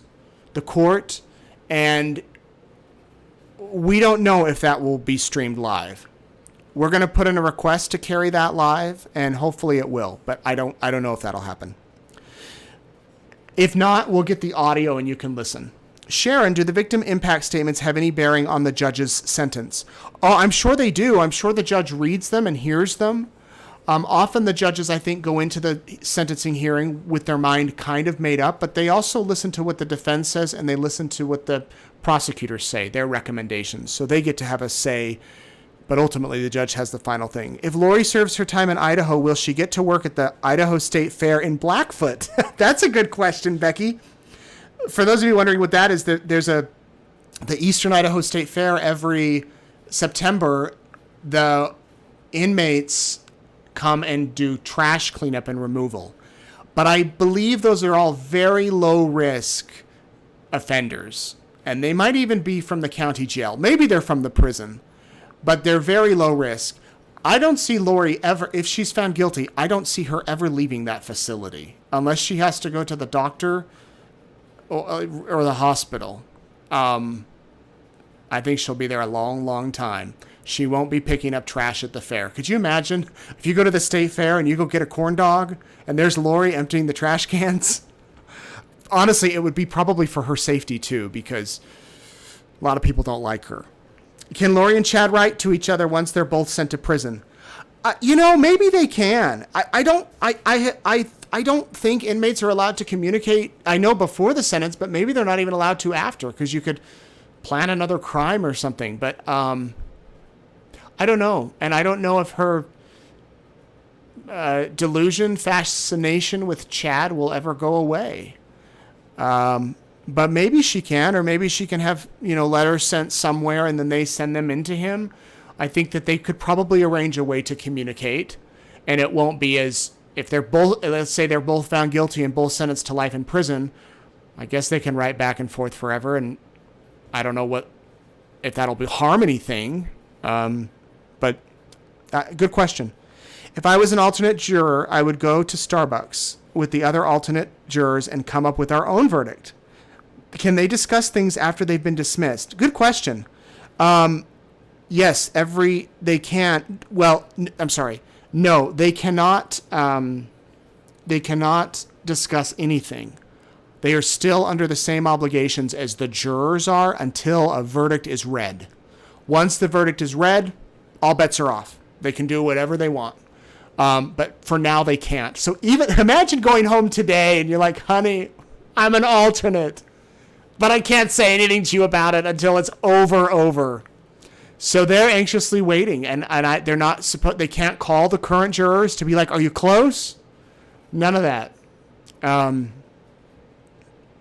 the court, and we don't know if that will be streamed live. We're going to put in a request to carry that live, and hopefully it will, but I don't know if that'll happen. If not, we'll get the audio and you can listen. Sharon, do the victim impact statements have any bearing on the judge's sentence? Oh, I'm sure they do. I'm sure the judge reads them and hears them. Often the judges, I think, go into the sentencing hearing with their mind kind of made up, but they also listen to what the defense says and they listen to what the prosecutors say, their recommendations. So they get to have a say, but ultimately the judge has the final thing. If Lori serves her time in Idaho, will she get to work at the Idaho State Fair in Blackfoot? That's a good question, Becky. For those of you wondering what that is, there's the Eastern Idaho State Fair every September. The inmates come and do trash cleanup and removal. But I believe those are all very low risk offenders. And they might even be from the county jail. Maybe they're from the prison. But they're very low risk. I don't see Lori ever, if she's found guilty, I don't see her ever leaving that facility. Unless she has to go to the doctor or the hospital. I think she'll be there a long, long time. She won't be picking up trash at the fair. Could you imagine if you go to the state fair and you go get a corn dog and there's Lori emptying the trash cans? Honestly, it would be probably for her safety too, because a lot of people don't like her. Can Lori and Chad write to each other once they're both sent to prison? Maybe they can. I don't think inmates are allowed to communicate. I know before the sentence, but maybe they're not even allowed to after, because you could plan another crime or something. But I don't know. And I don't know if her fascination with Chad will ever go away. But maybe she can, or maybe she can have, letters sent somewhere and then they send them into him. I think that they could probably arrange a way to communicate, and it won't be as, if they're both, let's say they're both found guilty and both sentenced to life in prison, I guess they can write back and forth forever. And I don't know if that'll harm anything. But good question. If I was an alternate juror, I would go to Starbucks with the other alternate jurors and come up with our own verdict. Can they discuss things after they've been dismissed? Good question. Yes, they can't. Well, I'm sorry. No, they cannot. They cannot discuss anything. They are still under the same obligations as the jurors are until a verdict is read. Once the verdict is read, all bets are off. They can do whatever they want. But for now, they can't. So even imagine going home today and you're like, honey, I'm an alternate, but I can't say anything to you about it until it's over. So they're anxiously waiting, and they're not supposed. They can't call the current jurors to be like, "Are you close?" None of that. And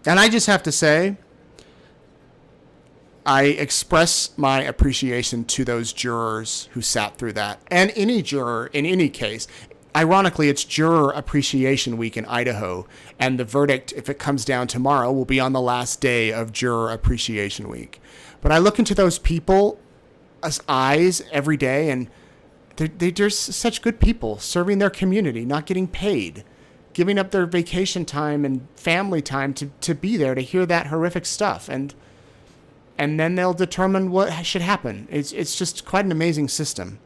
I just have to say, I express my appreciation to those jurors who sat through that, and any juror in any case. Ironically, it's Juror Appreciation Week in Idaho, and the verdict, if it comes down tomorrow, will be on the last day of Juror Appreciation Week. But I look into those people's eyes every day, and they're just such good people, serving their community, not getting paid, giving up their vacation time and family time to be there to hear that horrific stuff, and then they'll determine what should happen. It's just quite an amazing system.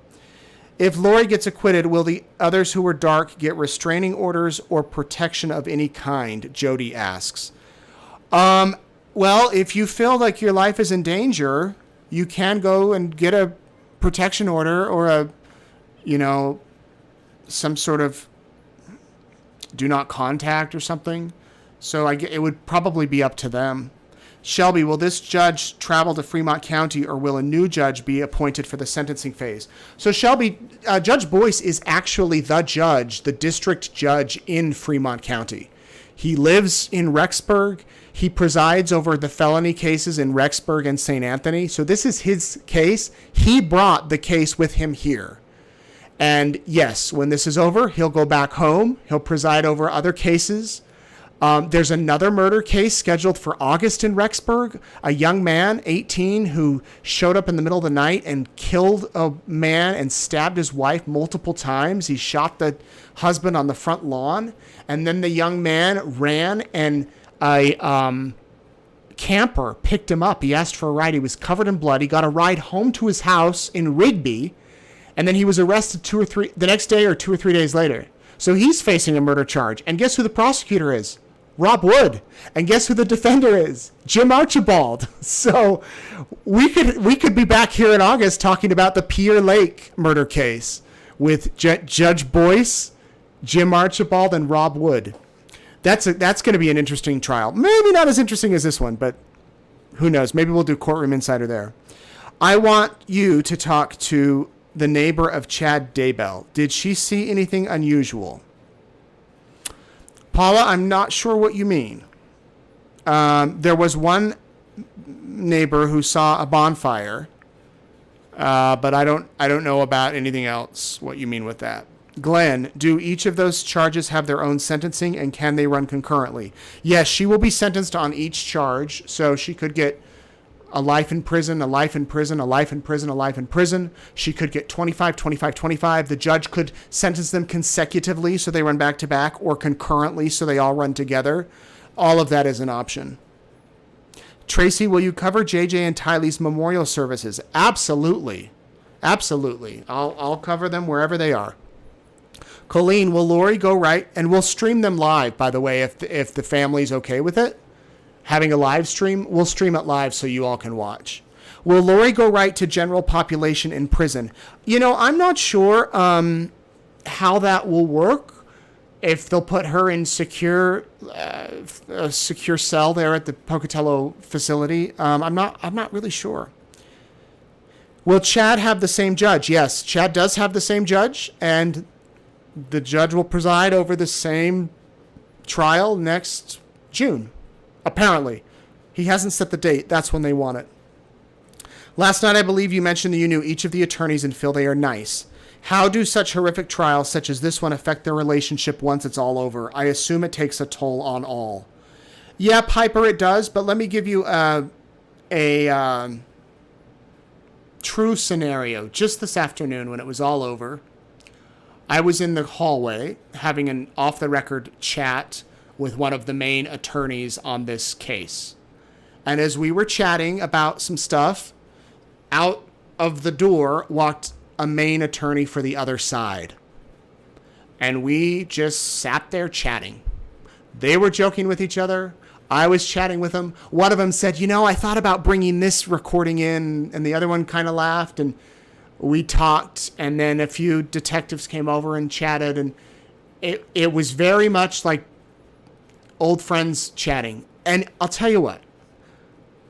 If Lori gets acquitted, will the others who were dark get restraining orders or protection of any kind? Jody asks. Well, if you feel like your life is in danger, you can go and get a protection order or some sort of do not contact or something. So it would probably be up to them. Shelby, will this judge travel to Fremont County, or will a new judge be appointed for the sentencing phase? So Shelby, Judge Boyce is actually the district judge in Fremont County. He lives in Rexburg. He presides over the felony cases in Rexburg and St. Anthony. So this is his case. He brought the case with him here. And yes, when this is over, he'll go back home. He'll preside over other cases. There's another murder case scheduled for August in Rexburg. A young man, 18, who showed up in the middle of the night and killed a man and stabbed his wife multiple times. He shot the husband on the front lawn. And then the young man ran, and a camper picked him up. He asked for a ride. He was covered in blood. He got a ride home to his house in Rigby. And then he was arrested the next day or 2 or 3 days later. So he's facing a murder charge. And guess who the prosecutor is? Rob Wood. And guess who the defender is? Jim Archibald. So we could be back here in August talking about the Pierre Lake murder case with Judge Boyce, Jim Archibald, and Rob Wood. That's going to be an interesting trial. Maybe not as interesting as this one, but who knows? Maybe we'll do Courtroom Insider there. I want you to talk to the neighbor of Chad Daybell. Did she see anything unusual? Paula, I'm not sure what you mean. There was one neighbor who saw a bonfire, but I don't know about anything else, what you mean with that. Glenn, do each of those charges have their own sentencing, and can they run concurrently? Yes, she will be sentenced on each charge, so she could get a life in prison, a life in prison, a life in prison, a life in prison. She could get 25, 25, 25. The judge could sentence them consecutively so they run back to back, or concurrently so they all run together. All of that is an option. Tracy, will you cover JJ and Tylee's memorial services? Absolutely. Absolutely. I'll cover them wherever they are. Colleen, will Lori go right? And we'll stream them live, by the way, if the family's okay with it. Having a live stream, we'll stream it live so you all can watch. Will Lori go right to general population in prison? You know, I'm not sure how that will work. If they'll put her in a secure cell there at the Pocatello facility, I'm not really sure. Will Chad have the same judge? Yes, Chad does have the same judge, and the judge will preside over the same trial next June. Apparently. He hasn't set the date. That's when they want it. Last night, I believe you mentioned that you knew each of the attorneys and feel they are nice. How do such horrific trials such as this one affect their relationship once it's all over? I assume it takes a toll on all. Yeah, Piper, it does, but let me give you a true scenario. Just this afternoon when it was all over, I was in the hallway having an off-the-record chat with one of the main attorneys on this case. And as we were chatting about some stuff, out of the door walked a main attorney for the other side. And we just sat there chatting. They were joking with each other. I was chatting with them. One of them said, you know, I thought about bringing this recording in, and the other one kind of laughed, and we talked, and then a few detectives came over and chatted, and it was very much like old friends chatting. And I'll tell you what,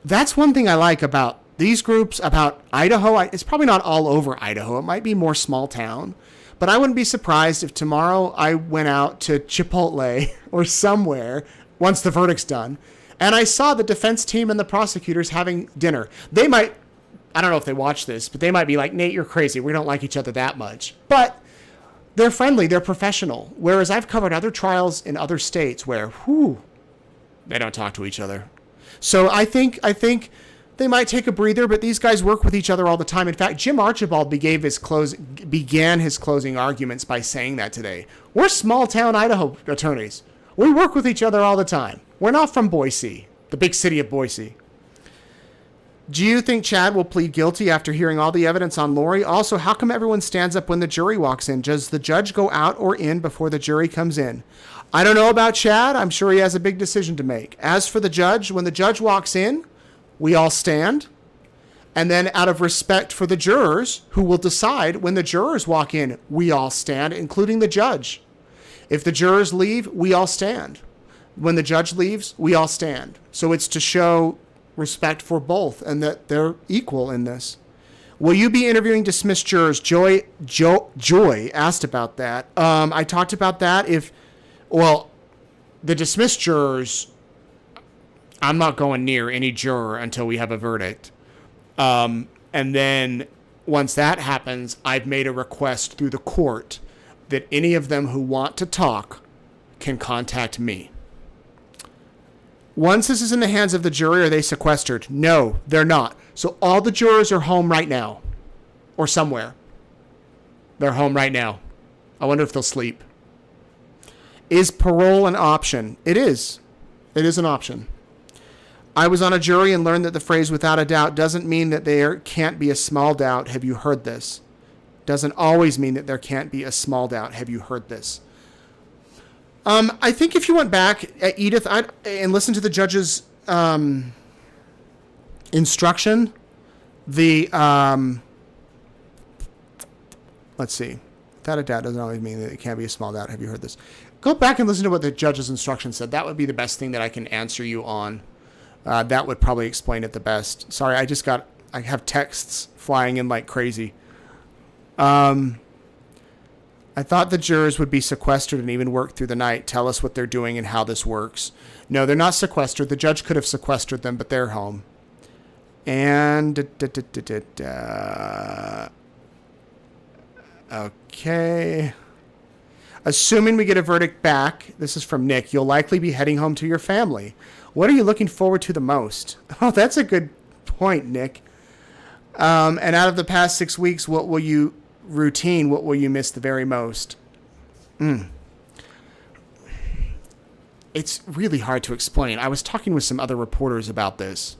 that's one thing I like about these groups, about Idaho. It's probably not all over Idaho. It might be more small town, but I wouldn't be surprised if tomorrow I went out to Chipotle or somewhere once the verdict's done, and I saw the defense team and the prosecutors having dinner. They might, I don't know if they watch this, but they might be like, Nate, you're crazy. We don't like each other that much. But they're friendly, they're professional. Whereas I've covered other trials in other states where, they don't talk to each other. So I think they might take a breather, but these guys work with each other all the time. In fact, Jim Archibald began his closing arguments by saying that today. We're small town Idaho attorneys. We work with each other all the time. We're not from Boise, the big city of Boise. Do you think Chad will plead guilty after hearing all the evidence on Lori? Also, how come everyone stands up when the jury walks in? Does the judge go out or in before the jury comes in? I don't know about Chad. I'm sure he has a big decision to make. As for the judge, when the judge walks in, we all stand. And then out of respect for the jurors who will decide when the jurors walk in, we all stand, including the judge. If the jurors leave, we all stand. When the judge leaves, we all stand. So it's to show respect for both and that they're equal in this. Will you be interviewing dismissed jurors? Joy asked about that. I talked about that. The dismissed jurors, I'm not going near any juror until we have a verdict. And then once that happens, I've made a request through the court that any of them who want to talk can contact me. Once this is in the hands of the jury, are they sequestered? No, they're not. So all the jurors are home right now, or somewhere. They're home right now. I wonder if they'll sleep. Is parole an option? It is. It is an option. I was on a jury and learned that the phrase "without a doubt" doesn't mean that there can't be a small doubt. Have you heard this? Doesn't always mean that there can't be a small doubt. Have you heard this? I think if you went back, Edith, and listened to the judge's instruction, let's see. Without a doubt doesn't always mean that it can't be a small doubt. Have you heard this? Go back and listen to what the judge's instruction said. That would be the best thing that I can answer you on. That would probably explain it the best. Sorry, I have texts flying in like crazy. I thought the jurors would be sequestered and even work through the night. Tell us what they're doing and how this works. No, they're not sequestered. The judge could have sequestered them, but they're home. And okay. Assuming we get a verdict back, this is from Nick, you'll likely be heading home to your family. What are you looking forward to the most? Oh, that's a good point, Nick. And out of the past 6 weeks, what will you miss the very most? It's really hard to explain. I was talking with some other reporters about this.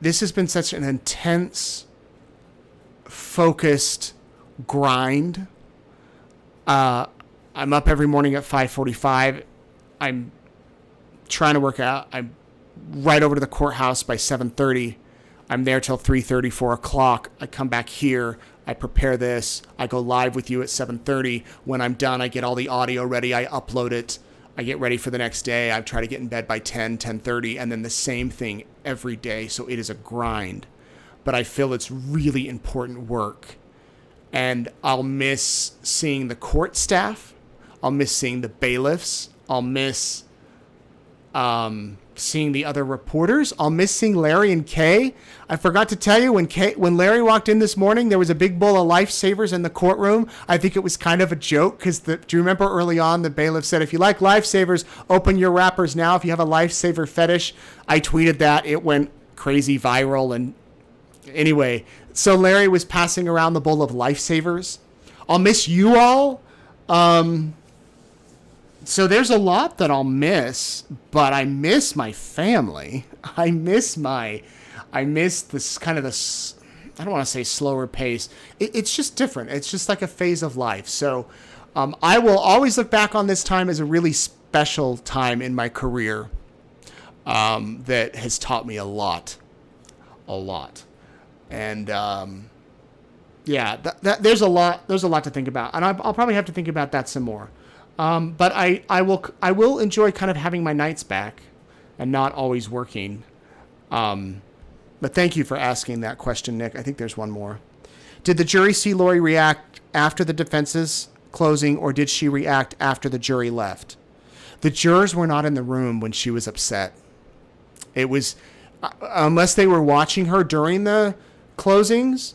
This has been such an intense, focused grind. I'm up every morning at 5:45. I'm trying to work out. I'm right over to the courthouse by 7:30. I'm there till 3:30, 4 o'clock. I come back here. I prepare this. I go live with you at 7:30. When I'm done, I get all the audio ready. I upload it. I get ready for the next day. I try to get in bed by 10:30, and then the same thing every day. So it is a grind. But I feel it's really important work. And I'll miss seeing the court staff. I'll miss seeing the bailiffs. I'll miss seeing the other reporters. I'll miss seeing Larry and Kay. I forgot to tell you, when Larry walked in this morning, there was a big bowl of Lifesavers in the courtroom. I think it was kind of a joke because do you remember early on the bailiff said, if you like Lifesavers, open your wrappers now if you have a Lifesaver fetish. I tweeted that. It went crazy viral. And anyway, so Larry was passing around the bowl of Lifesavers. I'll miss you all. So there's a lot that I'll miss, but I miss my family. I miss this kind of this, I don't want to say slower pace. It's just different. It's just like a phase of life. So I will always look back on this time as a really special time in my career that has taught me a lot. And yeah, there's a lot to think about. And I'll probably have to think about that some more. But I will enjoy kind of having my nights back and not always working. But thank you for asking that question, Nick. I think there's one more. Did the jury see Lori react after the defense's closing, or did she react after the jury left? The jurors were not in the room when she was upset. It was, unless they were watching her during the closings,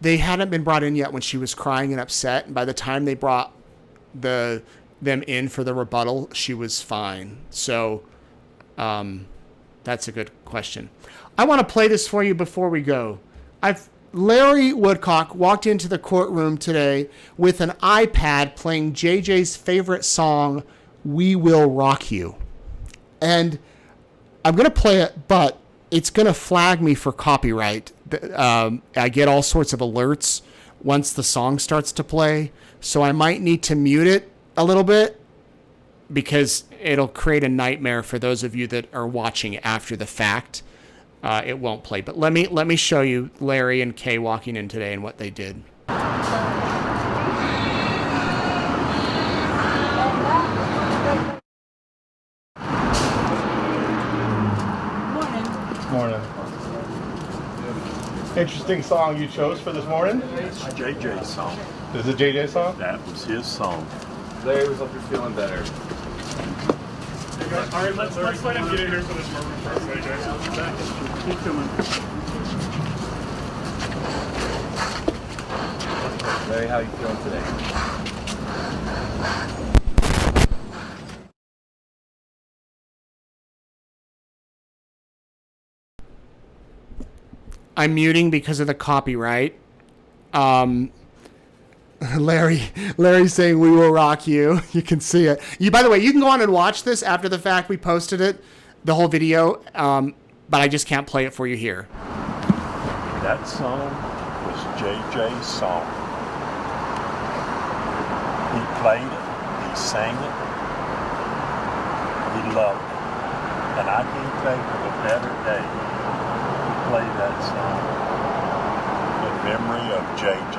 they hadn't been brought in yet when she was crying and upset. And by the time they brought them in for the rebuttal, she was fine. So that's a good question. I want to play this for you before we go. Larry Woodcock walked into the courtroom today with an iPad playing JJ's favorite song, "We Will Rock You." And I'm going to play it, but it's going to flag me for copyright. I get all sorts of alerts once the song starts to play. So I might need to mute it a little bit because it'll create a nightmare for those of you that are watching after the fact. It won't play. But let me show you Larry and Kay walking in today and what they did. Morning. Interesting song you chose for this morning. It's JJ's song. Is it JJ's song? That was his song. Larry was up here feeling better. All right, let's let him get in here for this moment first, AJ. Keep coming. Larry, how you feeling today? I'm muting because of the copyright. Larry's saying we will rock you. You can see it. By the way, you can go on and watch this after the fact. We posted it, the whole video, but I just can't play it for you here. That song was JJ's song. He played it, he sang it, he loved it. And I can't think of a better day to play that song in memory of JJ.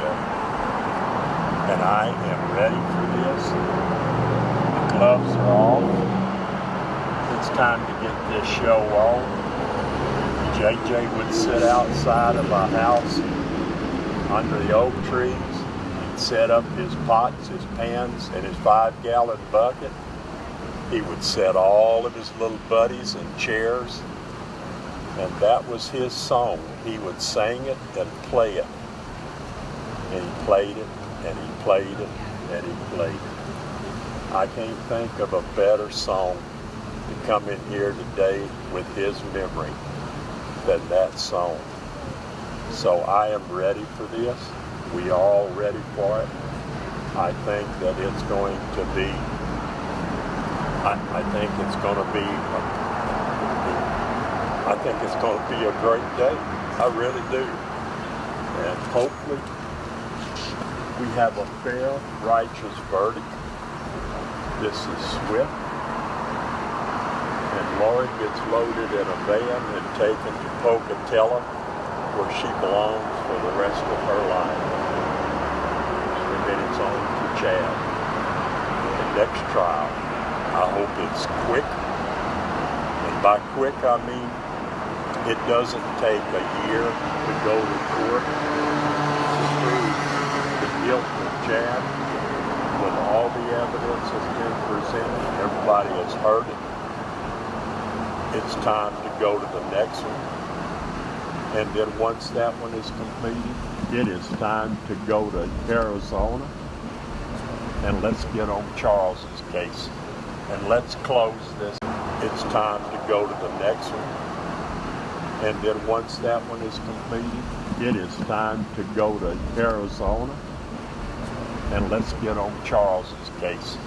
And I am ready for this. The gloves are off. It's time to get this show on. JJ would sit outside of our house under the oak trees. He'd set up his pots, his pans, and his 5-gallon bucket. He would set all of his little buddies in chairs. And that was his song. He would sing it and play it. And he played it. And he played it, and he played it. I can't think of a better song to come in here today with his memory than that song. So I am ready for this. We are all ready for it. I think that it's going to be, I think it's going to be a great day. I really do. And hopefully, we have a fair, righteous verdict. This is swift. And Lori gets loaded in a van and taken to Pocatello, where she belongs for the rest of her life. And then it's on to Chad. The next trial, I hope it's quick. And by quick, I mean it doesn't take a year to go to court to prove guilt of Chad. When all the evidence has been presented, everybody has heard it. It's time to go to the next one. And then once that one is completed, it is time to go to Arizona. And let's get on Charles's case. And let's close this. It's time to go to the next one. And then once that one is completed, it is time to go to Arizona. And let's get on Charles's case.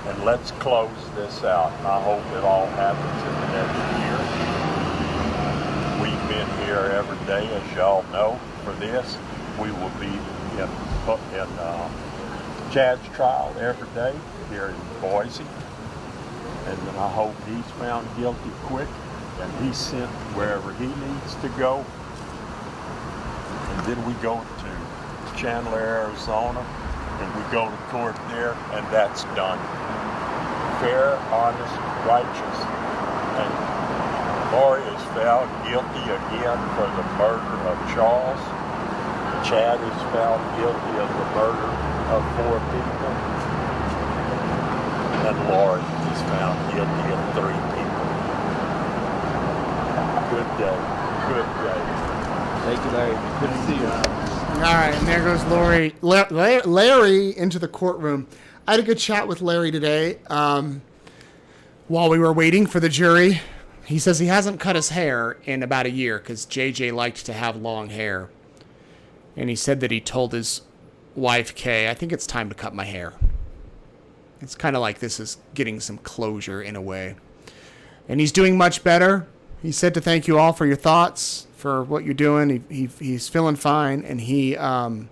And let's close this out. And I hope it all happens in the next year. We've been here every day, as y'all know, for this. We will be in Chad's trial every day here in Boise. And then I hope he's found guilty quick and he's sent wherever he needs to go. And then we go to Chandler, Arizona. And we go to court there, and that's done. Fair, honest, righteous. And Lori is found guilty again for the murder of Charles. Chad is found guilty of the murder of 4 people. And Lori is found guilty of 3 people. Good day. Good day. Thank you, Larry. Good to see you. All right, and there goes Larry into the courtroom. I had a good chat with Larry today while we were waiting for the jury. He says he hasn't cut his hair in about a year because JJ liked to have long hair. And he said that he told his wife, Kay, I think it's time to cut my hair. It's kind of like this is getting some closure in a way. And he's doing much better. He said to thank you all for your thoughts, for what you're doing. He's feeling fine, and he had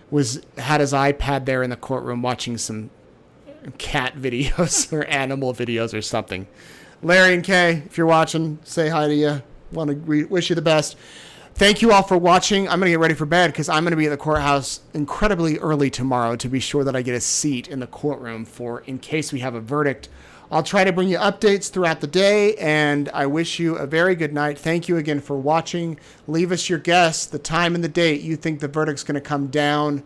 his iPad there in the courtroom watching some cat videos or animal videos or something. Larry and Kay, if you're watching, say hi to you. Want to wish you the best. Thank you all for watching. I'm going to get ready for bed because I'm going to be at the courthouse incredibly early tomorrow to be sure that I get a seat in the courtroom for in case we have a verdict. I'll try to bring you updates throughout the day, and I wish you a very good night. Thank you again for watching. Leave us your guess, the time and the date you think the verdict's going to come down.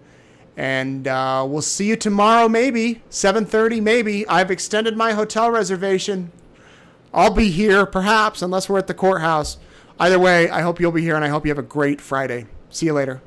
And we'll see you tomorrow, maybe, 7:30, maybe. I've extended my hotel reservation. I'll be here, perhaps, unless we're at the courthouse. Either way, I hope you'll be here, and I hope you have a great Friday. See you later.